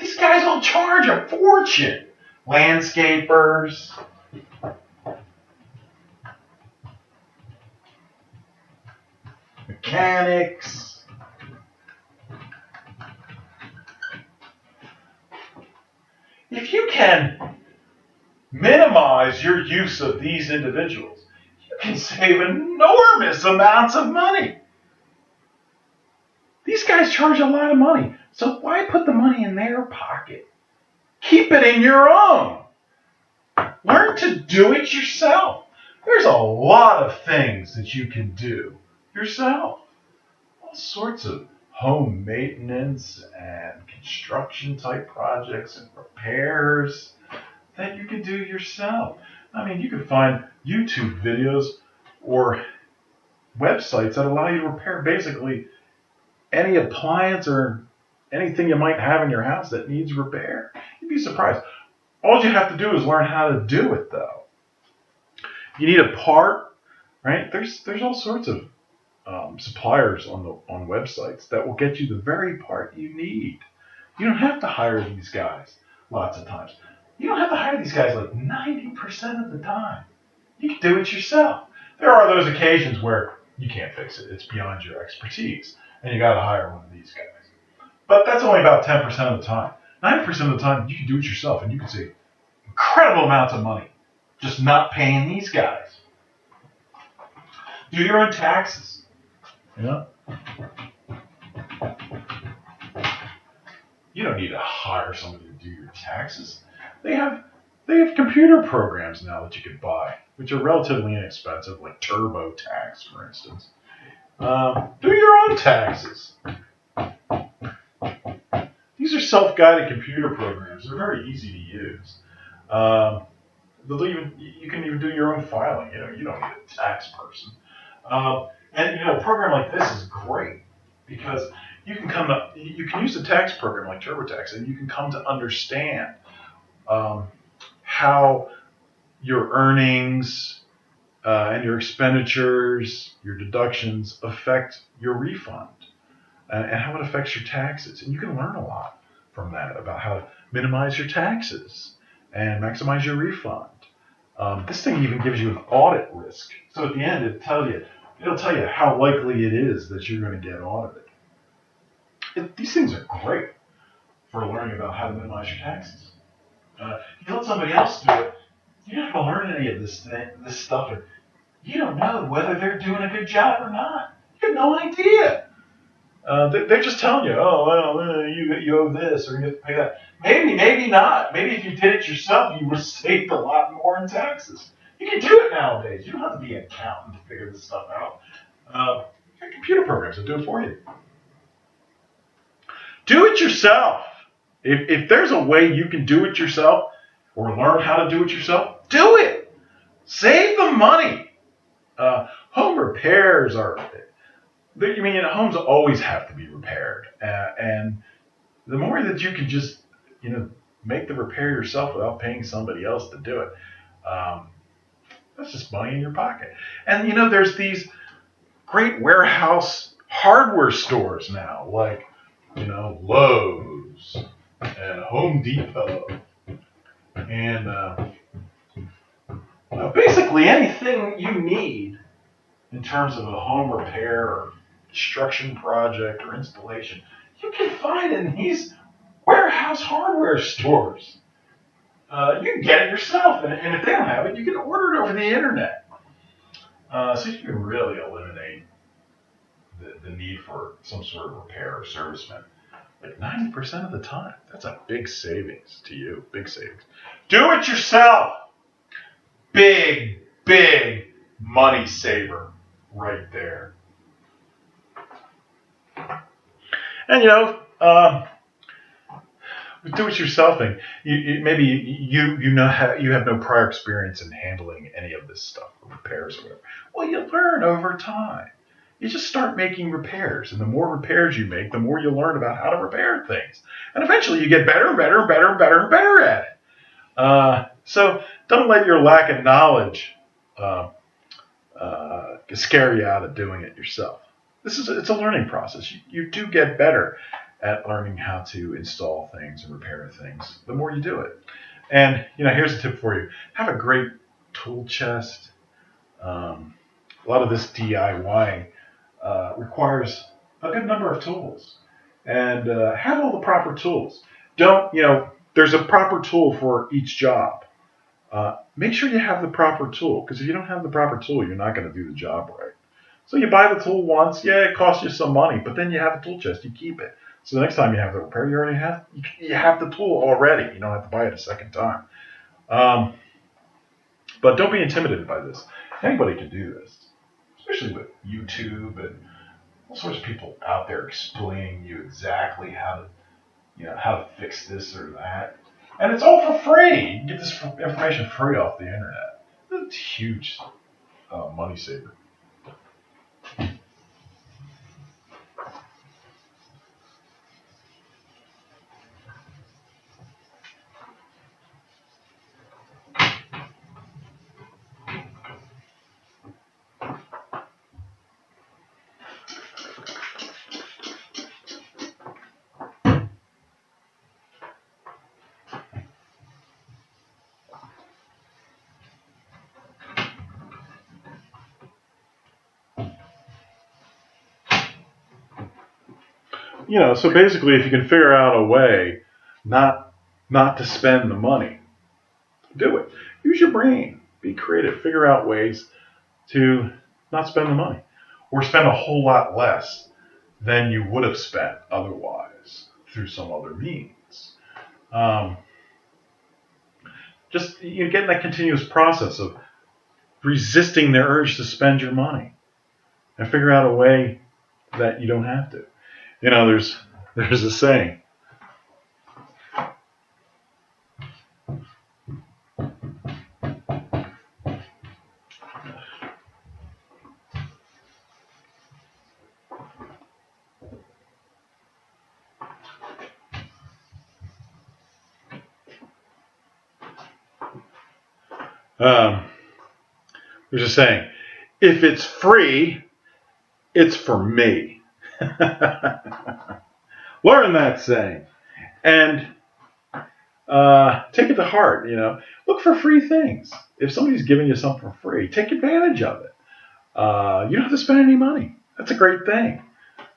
These guys all charge a fortune. Landscapers. Mechanics. If you can minimize your use of these individuals, you can save enormous amounts of money. These guys charge a lot of money, so why put the money in their pocket? Keep it in your own. Learn to do it yourself. There's a lot of things that you can do yourself. All sorts of home maintenance and construction type projects and repairs that you can do yourself. I mean, you can find YouTube videos or websites that allow you to repair basically any appliance or anything you might have in your house that needs repair. You'd be surprised. All you have to do is learn how to do it, though. You need a part, right? There's all sorts of suppliers on websites that will get you the very part you need. You don't have to hire these guys lots of times. You don't have to hire these guys like 90% of the time. You can do it yourself. There are those occasions where you can't fix it. It's beyond your expertise, and you got to hire one of these guys. But that's only about 10% of the time. 90% of the time, you can do it yourself, and you can save incredible amounts of money just not paying these guys. Do your own taxes. You know? You don't need to hire somebody to do your taxes. They have computer programs now that you can buy, which are relatively inexpensive, like TurboTax, for instance. Do your own taxes. These are self-guided computer programs. They're very easy to use. You can even do your own filing. You don't need a tax person. And a program like this is great because you can use a tax program like TurboTax, and you can come to understand how your earnings and your expenditures, your deductions affect your refund and how it affects your taxes. And you can learn a lot from that about how to minimize your taxes and maximize your refund. This thing even gives you an audit risk. So at the end, it'll tell you how likely it is that you're going to get audited. These things are great for learning about how to minimize your taxes. If you let somebody else do it, you're not going to learn any of this stuff, and you don't know whether they're doing a good job or not. You have no idea. They're just telling you, you owe this or you have to pay that. Maybe not. Maybe if you did it yourself, you would have saved a lot more in taxes. You can do it nowadays. You don't have to be an accountant to figure this stuff out. You got computer programs that do it for you. Do it yourself. If there's a way you can do it yourself or learn how to do it yourself, do it. Save the money. Home repairs are I mean, homes always have to be repaired, and the more that you can just, make the repair yourself without paying somebody else to do it, um, that's just money in your pocket. And there's these great warehouse hardware stores now, like Lowe's and Home Depot, and basically anything you need in terms of a home repair or construction project or installation, you can find in these warehouse hardware stores. You can get it yourself, and if they don't have it, you can order it over the internet. So you can really eliminate the need for some sort of repair or serviceman. Like 90% of the time. That's a big savings to you. Big savings. Do it yourself. Big, big money saver right there. And do it yourself thing. Maybe you have no prior experience in handling any of this stuff, repairs or whatever. Well, you learn over time. You just start making repairs, and the more repairs you make, the more you learn about how to repair things, and eventually you get better and better and better and better and better at it. So don't let your lack of knowledge scare you out of doing it yourself. It's a learning process. You do get better at learning how to install things and repair things the more you do it. And here's a tip for you: have a great tool chest. A lot of this DIY requires a good number of tools, and have all the proper tools. Don't there's a proper tool for each job. Make sure you have the proper tool, because if you don't have the proper tool, you're not going to do the job right. So you buy the tool once, it costs you some money, but then you have a tool chest, you keep it. So the next time you have the repair, you have the tool already. You don't have to buy it a second time. But don't be intimidated by this. Anybody can do this, especially with YouTube and all sorts of people out there explaining you exactly how to fix this or that. And it's all for free. You can get this information free off the internet. It's a huge money saver. So basically, if you can figure out a way not to spend the money, do it. Use your brain. Be creative. Figure out ways to not spend the money, or spend a whole lot less than you would have spent otherwise through some other means. Just get in that continuous process of resisting the urge to spend your money, and figure out a way that you don't have to. There's a saying. There's a saying: if it's free, it's for me. Learn that saying, and take it to heart. Look for free things. If somebody's giving you something for free, take advantage of it. You don't have to spend any money. That's a great thing.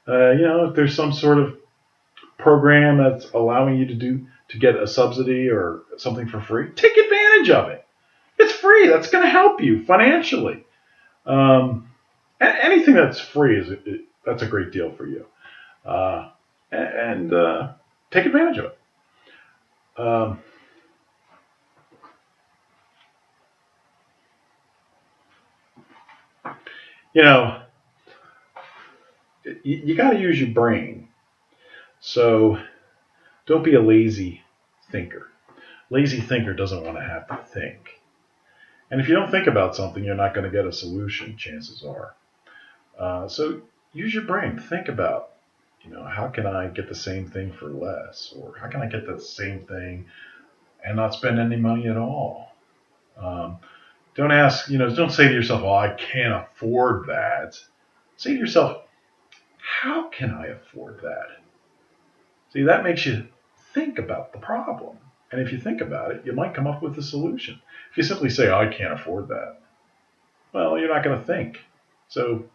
If there's some sort of program that's allowing you to get a subsidy or something for free, take advantage of it. It's free. That's going to help you financially. Anything that's free that's a great deal for you. And take advantage of it. You got to use your brain. So don't be a lazy thinker. Lazy thinker doesn't want to have to think. And if you don't think about something, you're not going to get a solution, chances are. So use your brain. Think about, how can I get the same thing for less? Or how can I get the same thing and not spend any money at all? Um, don't say to yourself, oh, I can't afford that. Say to yourself, how can I afford that? See, that makes you think about the problem. And if you think about it, you might come up with a solution. If you simply say, oh, I can't afford that, well, you're not going to think. So,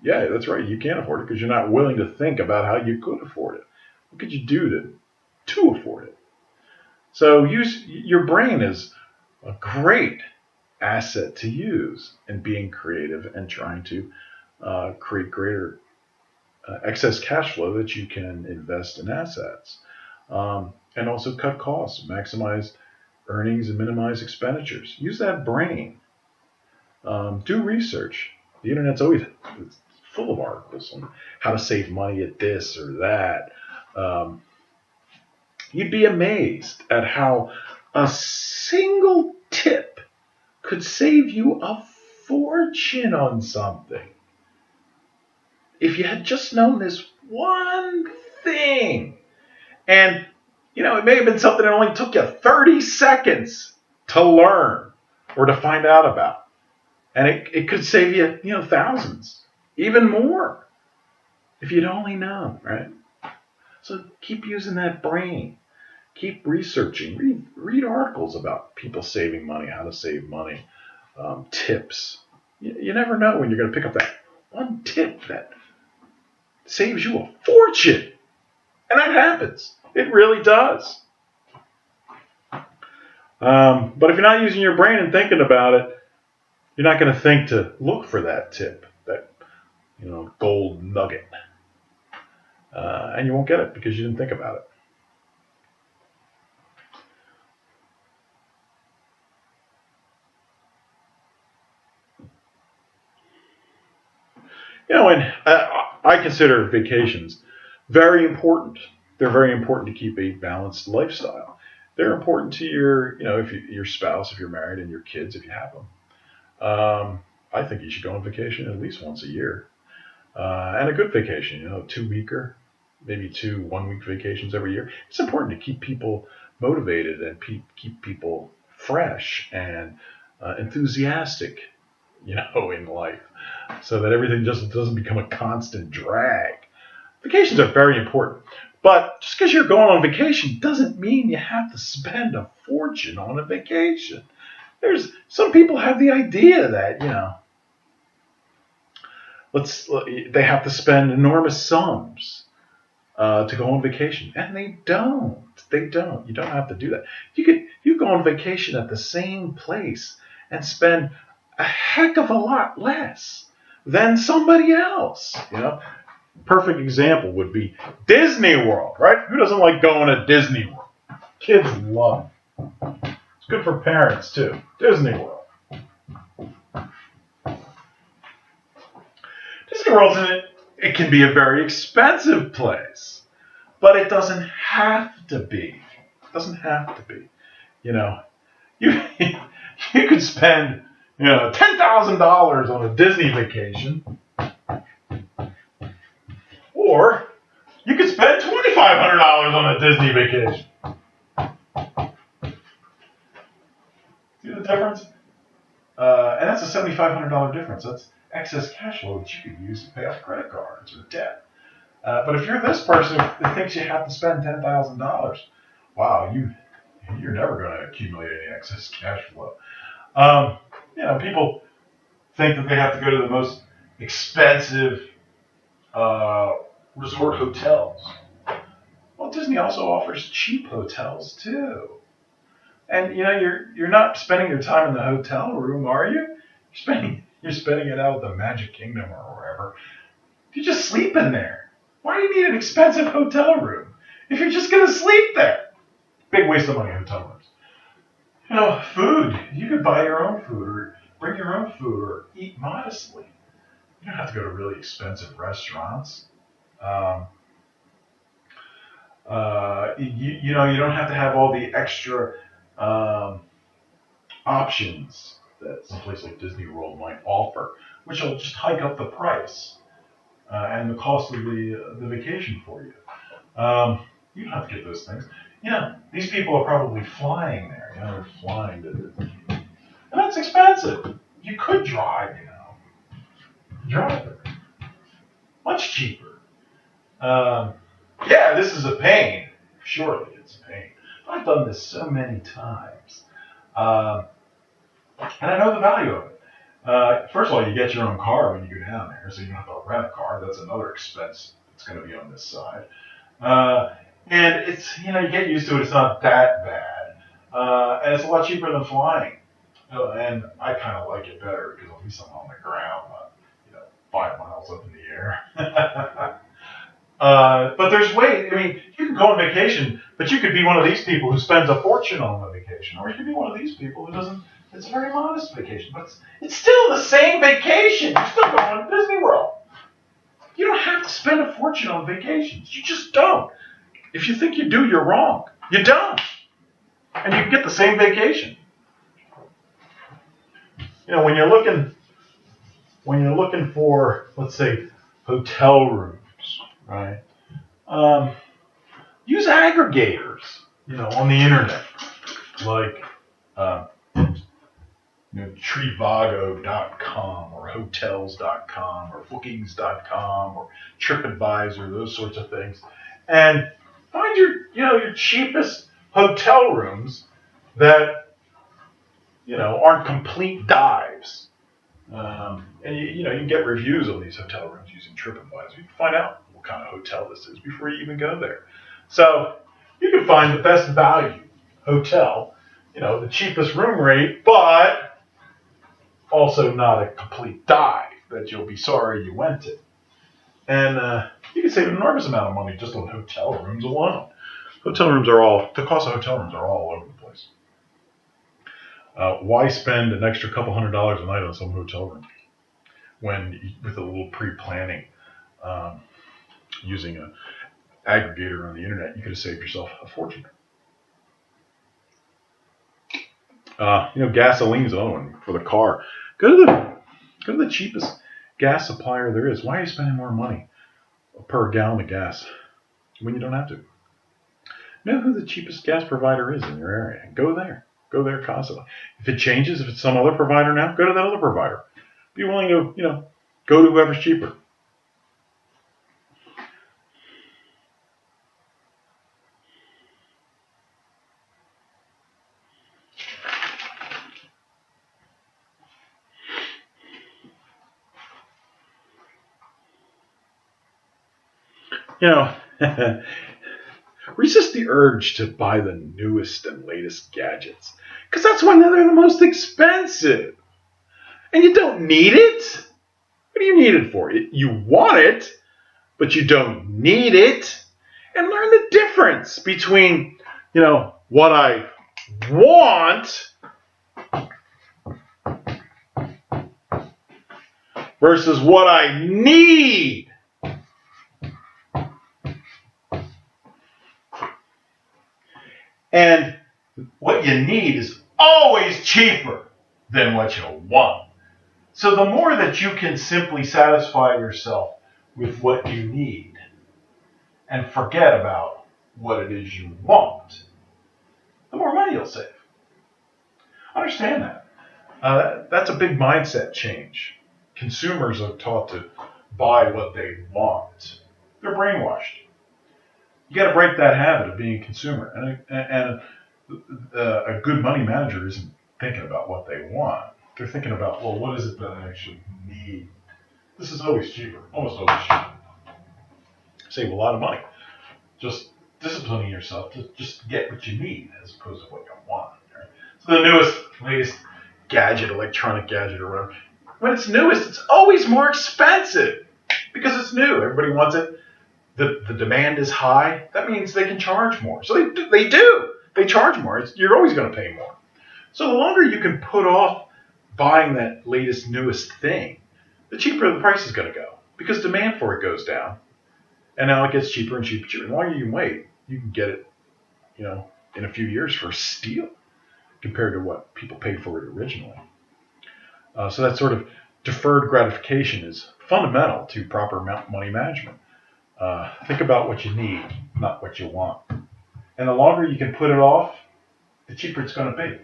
yeah, that's right. You can't afford it because you're not willing to think about how you could afford it. What could you do to afford it? So use your brain is a great asset to use in being creative and trying to create greater excess cash flow that you can invest in assets. And also cut costs, maximize earnings, and minimize expenditures. Use that brain. Do research. The internet's always full of articles on how to save money at this or that. Um, you'd be amazed at how a single tip could save you a fortune on something. If you had just known this one thing. And, it may have been something that only took you 30 seconds to learn or to find out about. And it could save you, thousands, even more, if you'd only known, right? So keep using that brain. Keep researching. Read articles about people saving money, how to save money, tips. You never know when you're going to pick up that one tip that saves you a fortune. And that happens. It really does. But if you're not using your brain and thinking about it, you're not going to think to look for that tip, that gold nugget. And you won't get it because you didn't think about it. And I consider vacations very important. They're very important to keep a balanced lifestyle. They're important to your spouse, if you're married, and your kids, if you have them. I think you should go on vacation at least once a year. And a good vacation, 2-weeker, maybe 2 1-week vacations every year. It's important to keep people motivated and keep people fresh and enthusiastic, in life, so that everything just doesn't become a constant drag. Vacations are very important, but just because you're going on vacation doesn't mean you have to spend a fortune on a vacation. There's some people have the idea that they have to spend enormous sums to go on vacation, and they don't. They don't. You don't have to do that. You go on vacation at the same place and spend a heck of a lot less than somebody else. Perfect example would be Disney World, right? Who doesn't like going to Disney World? Kids love it. It's good for parents too. Disney World. Disney World, it can be a very expensive place, but it doesn't have to be. It doesn't have to be. You you could spend $10,000 on a Disney vacation, or you could spend $2,500 on a Disney vacation. See the difference? And that's a $7,500 difference. That's excess cash flow that you could use to pay off credit cards or debt. But if you're this person that thinks you have to spend $10,000, wow, you're never going to accumulate any excess cash flow. People think that they have to go to the most expensive resort hotels. Well, Disney also offers cheap hotels too. And you're not spending your time in the hotel room, are you? You're spending it out at the Magic Kingdom or wherever. You just sleep in there. Why do you need an expensive hotel room if you're just going to sleep there? Big waste of money, hotel rooms. Food. You could buy your own food or bring your own food or eat modestly. You don't have to go to really expensive restaurants. You don't have to have all the extra options that some place like Disney World might offer, which will just hike up the price. and the cost of the vacation for you. You don't have to get those things. These people are probably flying there. They're flying to, and that's expensive. You could drive, drive it. Much cheaper. Yeah, this is a pain. Surely it's a pain. I've done this so many times. And I know the value of it. First of all, you get your own car when you go down there, so you don't have to rent a car. That's another expense that's going to be on this side. And it's, you get used to it. It's not that bad. And it's a lot cheaper than flying. And I kind of like it better because at least I'm on the ground, not, 5 miles up in the air. But there's ways. I mean, you can go on vacation, but you could be one of these people who spends a fortune on the vacation, or you could be one of these people who doesn't. It's a very modest vacation, but it's still the same vacation. You're still going to Disney World. You don't have to spend a fortune on vacations. You just don't. If you think you do, you're wrong. You don't, and you can get the same vacation. When you're looking for, let's say, hotel rooms, right? Use aggregators, on the internet, like Trivago.com or Hotels.com or Bookings.com or TripAdvisor, those sorts of things, and find your cheapest hotel rooms that aren't complete dives. And you can get reviews on these hotel rooms using TripAdvisor. You can find out what kind of hotel this is before you even go there. So you can find the best value hotel, the cheapest room rate, but also not a complete dive that you'll be sorry you went to. And you can save an enormous amount of money just on hotel rooms alone. The cost of hotel rooms are all over the place. Why spend an extra couple $100 a night on some hotel room when, with a little pre-planning, using an aggregator on the internet, you could have saved yourself a fortune. Gasoline's another one for the car. Go to the cheapest gas supplier there is. Why are you spending more money per gallon of gas when you don't have to? Know who the cheapest gas provider is in your area. Go there. Go there constantly. If it changes, if it's some other provider now, go to that other provider. Be willing to, go to whoever's cheaper. Resist the urge to buy the newest and latest gadgets, because that's when they're the most expensive. And you don't need it. What do you need it for? You want it, but you don't need it. And learn the difference between, what I want versus what I need. And what you need is always cheaper than what you want. So the more that you can simply satisfy yourself with what you need and forget about what it is you want, the more money you'll save. Understand that. That's a big mindset change. Consumers are taught to buy what they want. They're brainwashed. You got to break that habit of being a consumer. And a good money manager isn't thinking about what they want. They're thinking about, well, what is it that I actually need? This is always cheaper, almost always cheaper. Save a lot of money. Just disciplining yourself to just get what you need as opposed to what you want. Right? So the latest gadget, electronic gadget or whatever, when it's newest, it's always more expensive because it's new. Everybody wants it. The demand is high. That means they can charge more. So they do. They charge more. You're always going to pay more. So the longer you can put off buying that latest, newest thing, the cheaper the price is going to go because demand for it goes down. And now it gets cheaper and cheaper. The longer you can wait, you can get it, in a few years for a steal compared to what people paid for it originally. So that sort of deferred gratification is fundamental to proper money management. Think about what you need, not what you want. And the longer you can put it off, the cheaper it's going to be.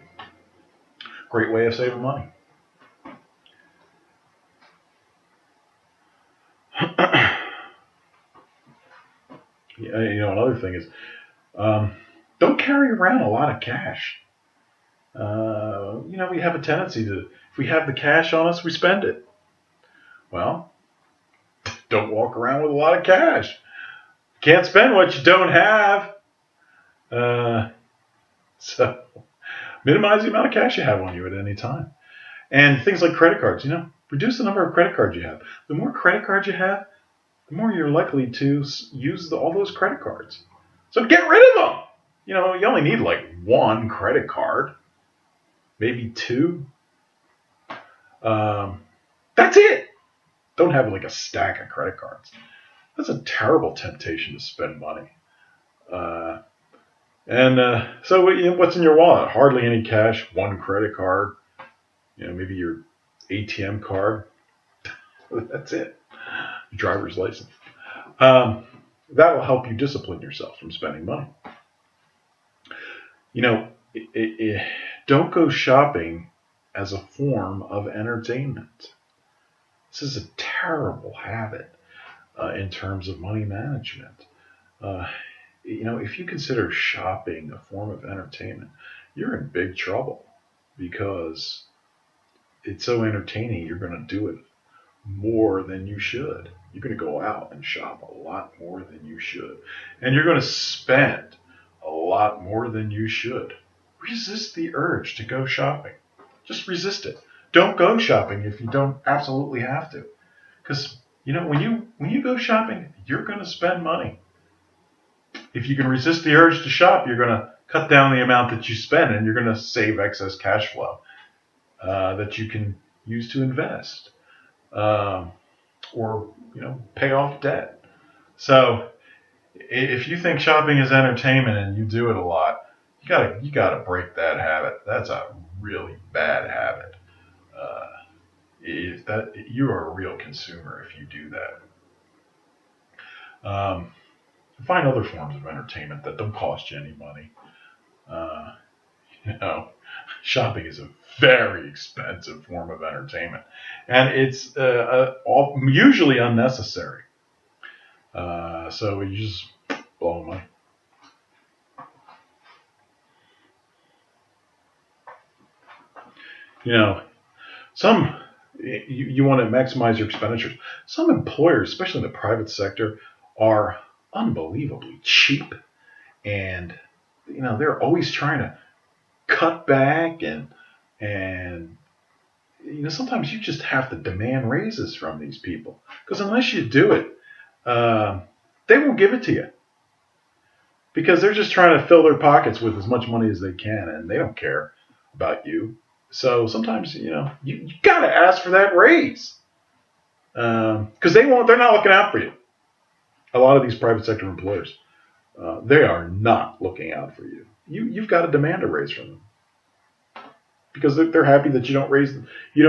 Great way of saving money. Another thing is, don't carry around a lot of cash. We have a tendency to, if we have the cash on us, we spend it. Well, don't walk around with a lot of cash. Can't spend what you don't have. So minimize the amount of cash you have on you at any time. And things like credit cards, reduce the number of credit cards you have. The more credit cards you have, the more you're likely to use all those credit cards. So get rid of them. You only need like one credit card, maybe two. That's it. Don't have like a stack of credit cards. That's a terrible temptation to spend money. So what's in your wallet? Hardly any cash, one credit card, maybe your ATM card. That's it. Your driver's license. That will help you discipline yourself from spending money. Don't go shopping as a form of entertainment. This is a terrible habit in terms of money management. If you consider shopping a form of entertainment, you're in big trouble because it's so entertaining. You're going to do it more than you should. You're going to go out and shop a lot more than you should. And you're going to spend a lot more than you should. Resist the urge to go shopping. Just resist it. Don't go shopping if you don't absolutely have to. Because, when you go shopping, you're going to spend money. If you can resist the urge to shop, you're going to cut down the amount that you spend, and you're going to save excess cash flow that you can use to invest or pay off debt. So if you think shopping is entertainment and you do it a lot, you gotta break that habit. That's a really bad habit. You are a real consumer if you do that. Find other forms of entertainment that don't cost you any money. Shopping is a very expensive form of entertainment, and it's usually unnecessary. So you just blow money. You want to maximize your expenditures. Some employers, especially in the private sector, are unbelievably cheap, and they're always trying to cut back, and sometimes you just have to demand raises from these people, because unless you do it, they won't give it to you, because they're just trying to fill their pockets with as much money as they can, and they don't care about you. So sometimes you got to ask for that raise, because they're not looking out for you. A lot of these private sector employers, they are not looking out for you. You've got to demand a raise from them, because they're happy that you don't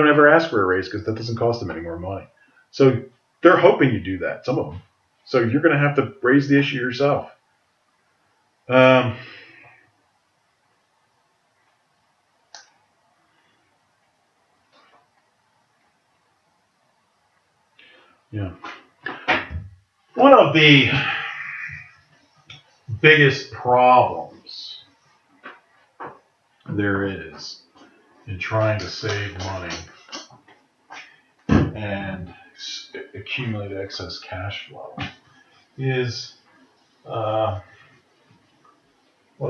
ever ask for a raise, because that doesn't cost them any more money. So they're hoping you do that, some of them. So you're going to have to raise the issue yourself. One of the biggest problems there is in trying to save money and accumulate excess cash flow is what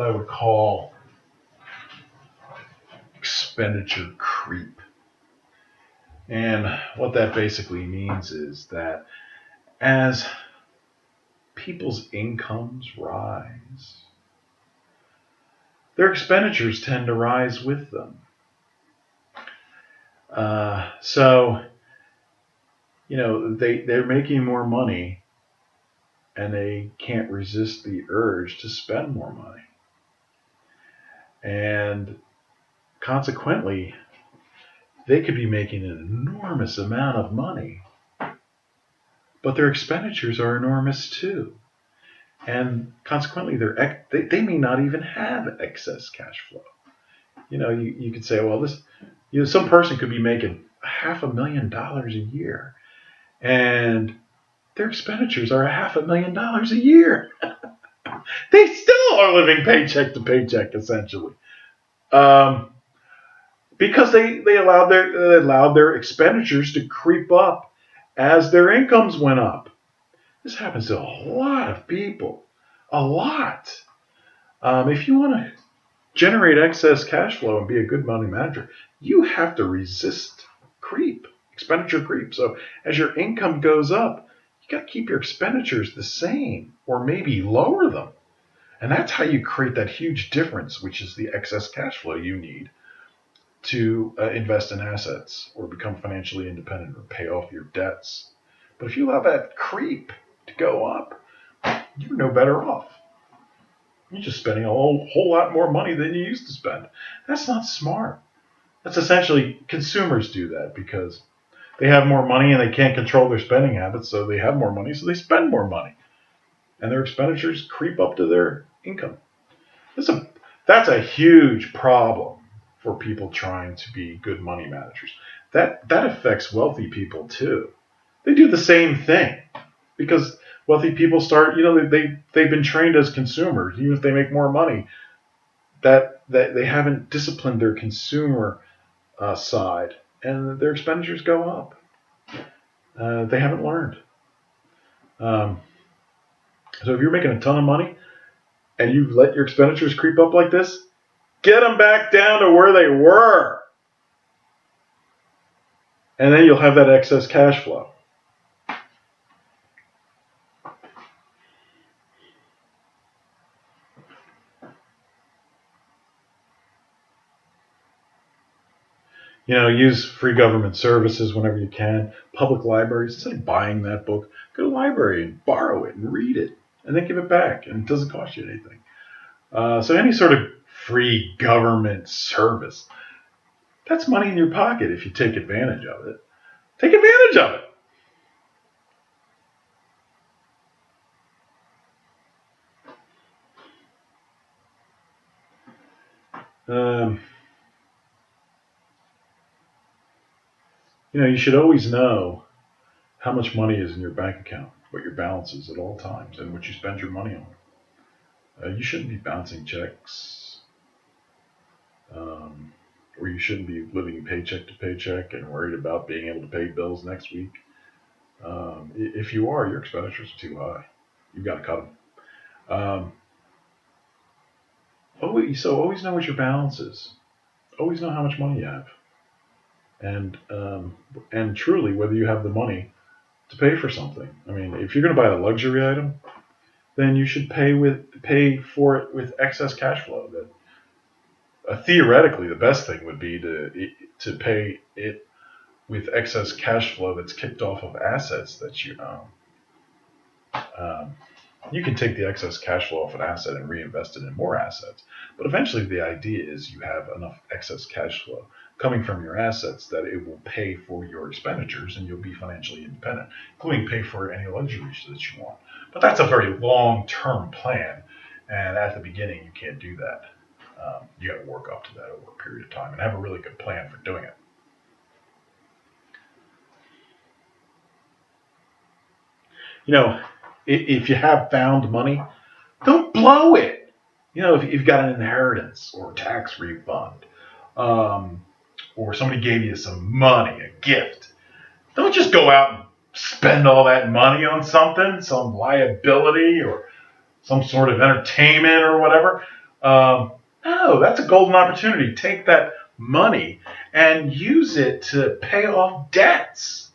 I would call expenditure creep. And what that basically means is that as people's incomes rise, their expenditures tend to rise with them. So they're making more money, and they can't resist the urge to spend more money. And consequently, they could be making an enormous amount of money, but their expenditures are enormous too. And consequently, they may not even have excess cash flow. You could say, well, some person could be making $500,000 a year, and their expenditures are $500,000 a year. They still are living paycheck to paycheck, essentially, um, because they allowed their expenditures to creep up as their incomes went up. This happens to a lot of people, a lot. If you want to generate excess cash flow and be a good money manager, you have to resist expenditure creep. So as your income goes up, you got to keep your expenditures the same or maybe lower them. And that's how you create that huge difference, which is the excess cash flow you need to invest in assets or become financially independent or pay off your debts. But if you allow that creep to go up, you're no better off. You're just spending a whole lot more money than you used to spend. That's not smart. That's essentially, consumers do that because they have more money and they can't control their spending habits, so they have more money, so they spend more money. And their expenditures creep up to their income. That's a huge problem for people trying to be good money managers. That affects wealthy people too. They do the same thing because wealthy people start, they've been trained as consumers, even if they make more money, that they haven't disciplined their consumer side, and their expenditures go up. They haven't learned. So if you're making a ton of money and you let your expenditures creep up like this, get them back down to where they were. And then you'll have that excess cash flow. Use free government services whenever you can. Public libraries, instead of buying that book, go to the library and borrow it and read it, and then give it back, and it doesn't cost you anything. So any sort of free government service, that's money in your pocket if you take advantage of it. Take advantage of it. You should always know how much money is in your bank account, what your balance is at all times, and what you spend your money on. You shouldn't be bouncing checks, or you shouldn't be living paycheck to paycheck and worried about being able to pay bills next week. If you are, your expenditures are too high. You've got to cut them. So always know what your balance is. Always know how much money you have, and truly whether you have the money to pay for something. I mean, if you're going to buy a luxury item, then you should pay for it with excess cash flow. That theoretically, the best thing would be to pay it with excess cash flow that's kicked off of assets that you own. You can take the excess cash flow off an asset and reinvest it in more assets. But eventually the idea is you have enough excess cash flow coming from your assets that it will pay for your expenditures and you'll be financially independent, including pay for any luxuries that you want. But that's a very long-term plan. And at the beginning, you can't do that. You got to work up to that over a period of time and have a really good plan for doing it. If you have found money, don't blow it. If you've got an inheritance or a tax refund, or somebody gave you some money, a gift, don't just go out and spend all that money on something, some liability or some sort of entertainment or whatever. No, that's a golden opportunity. Take that money and use it to pay off debts.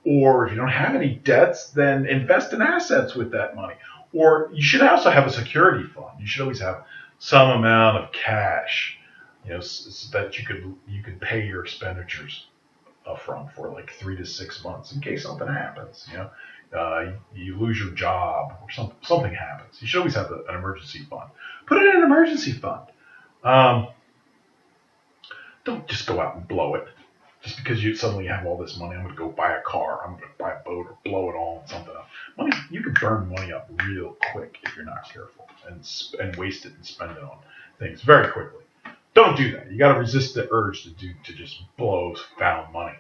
Or if you don't have any debts, then invest in assets with that money. Or you should also have a security fund. You should always have some amount of cash, so that you could pay your expenditures from for like 3 to 6 months in case something happens. You lose your job or something happens. You should always have an emergency fund. Put it in an emergency fund. Don't just go out and blow it. just because you suddenly have all this money, I'm going to go buy a car, I'm going to buy a boat, or blow it all on something else. Money, you can burn money up real quick if you're not careful, and waste it and spend it on things very quickly. Don't do that. You got to resist the urge to just blow found money.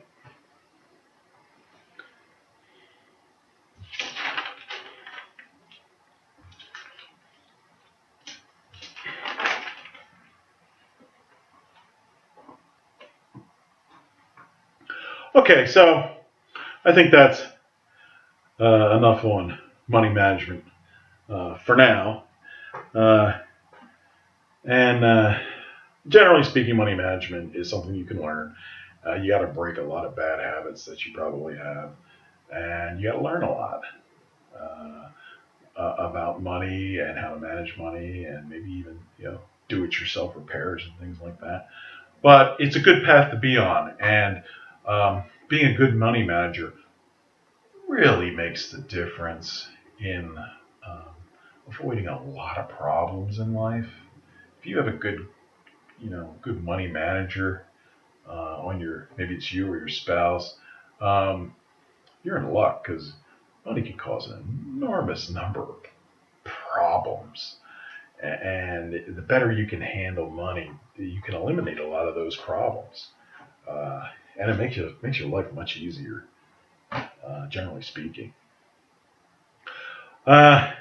Okay, so I think that's enough on money management for now. Uh, and generally speaking, money management is something you can learn. You got to break a lot of bad habits that you probably have, and you got to learn a lot uh, about money and how to manage money, and maybe even do-it-yourself repairs and things like that. But it's a good path to be on, and being a good money manager really makes the difference in um, avoiding a lot of problems in life. If you have a good money manager on maybe it's you or your spouse, um, you're in luck because money can cause an enormous number of problems. And the better you can handle money, you can eliminate a lot of those problems, uh, and it makes your life much easier, generally speaking. Uh,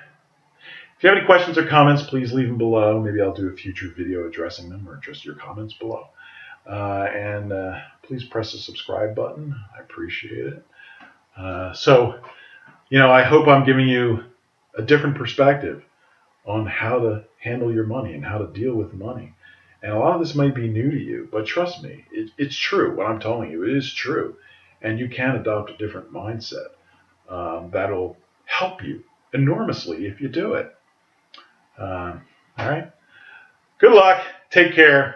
if you have any questions or comments, please leave them below. Maybe I'll do a future video addressing them or just your comments below. And please press the subscribe button. I appreciate it. I hope I'm giving you a different perspective on how to handle your money and how to deal with money. And a lot of this might be new to you, but trust me, it's true. What I'm telling you, it is true. And you can adopt a different mindset that'll help you enormously if you do it. All right. Good luck. Take care.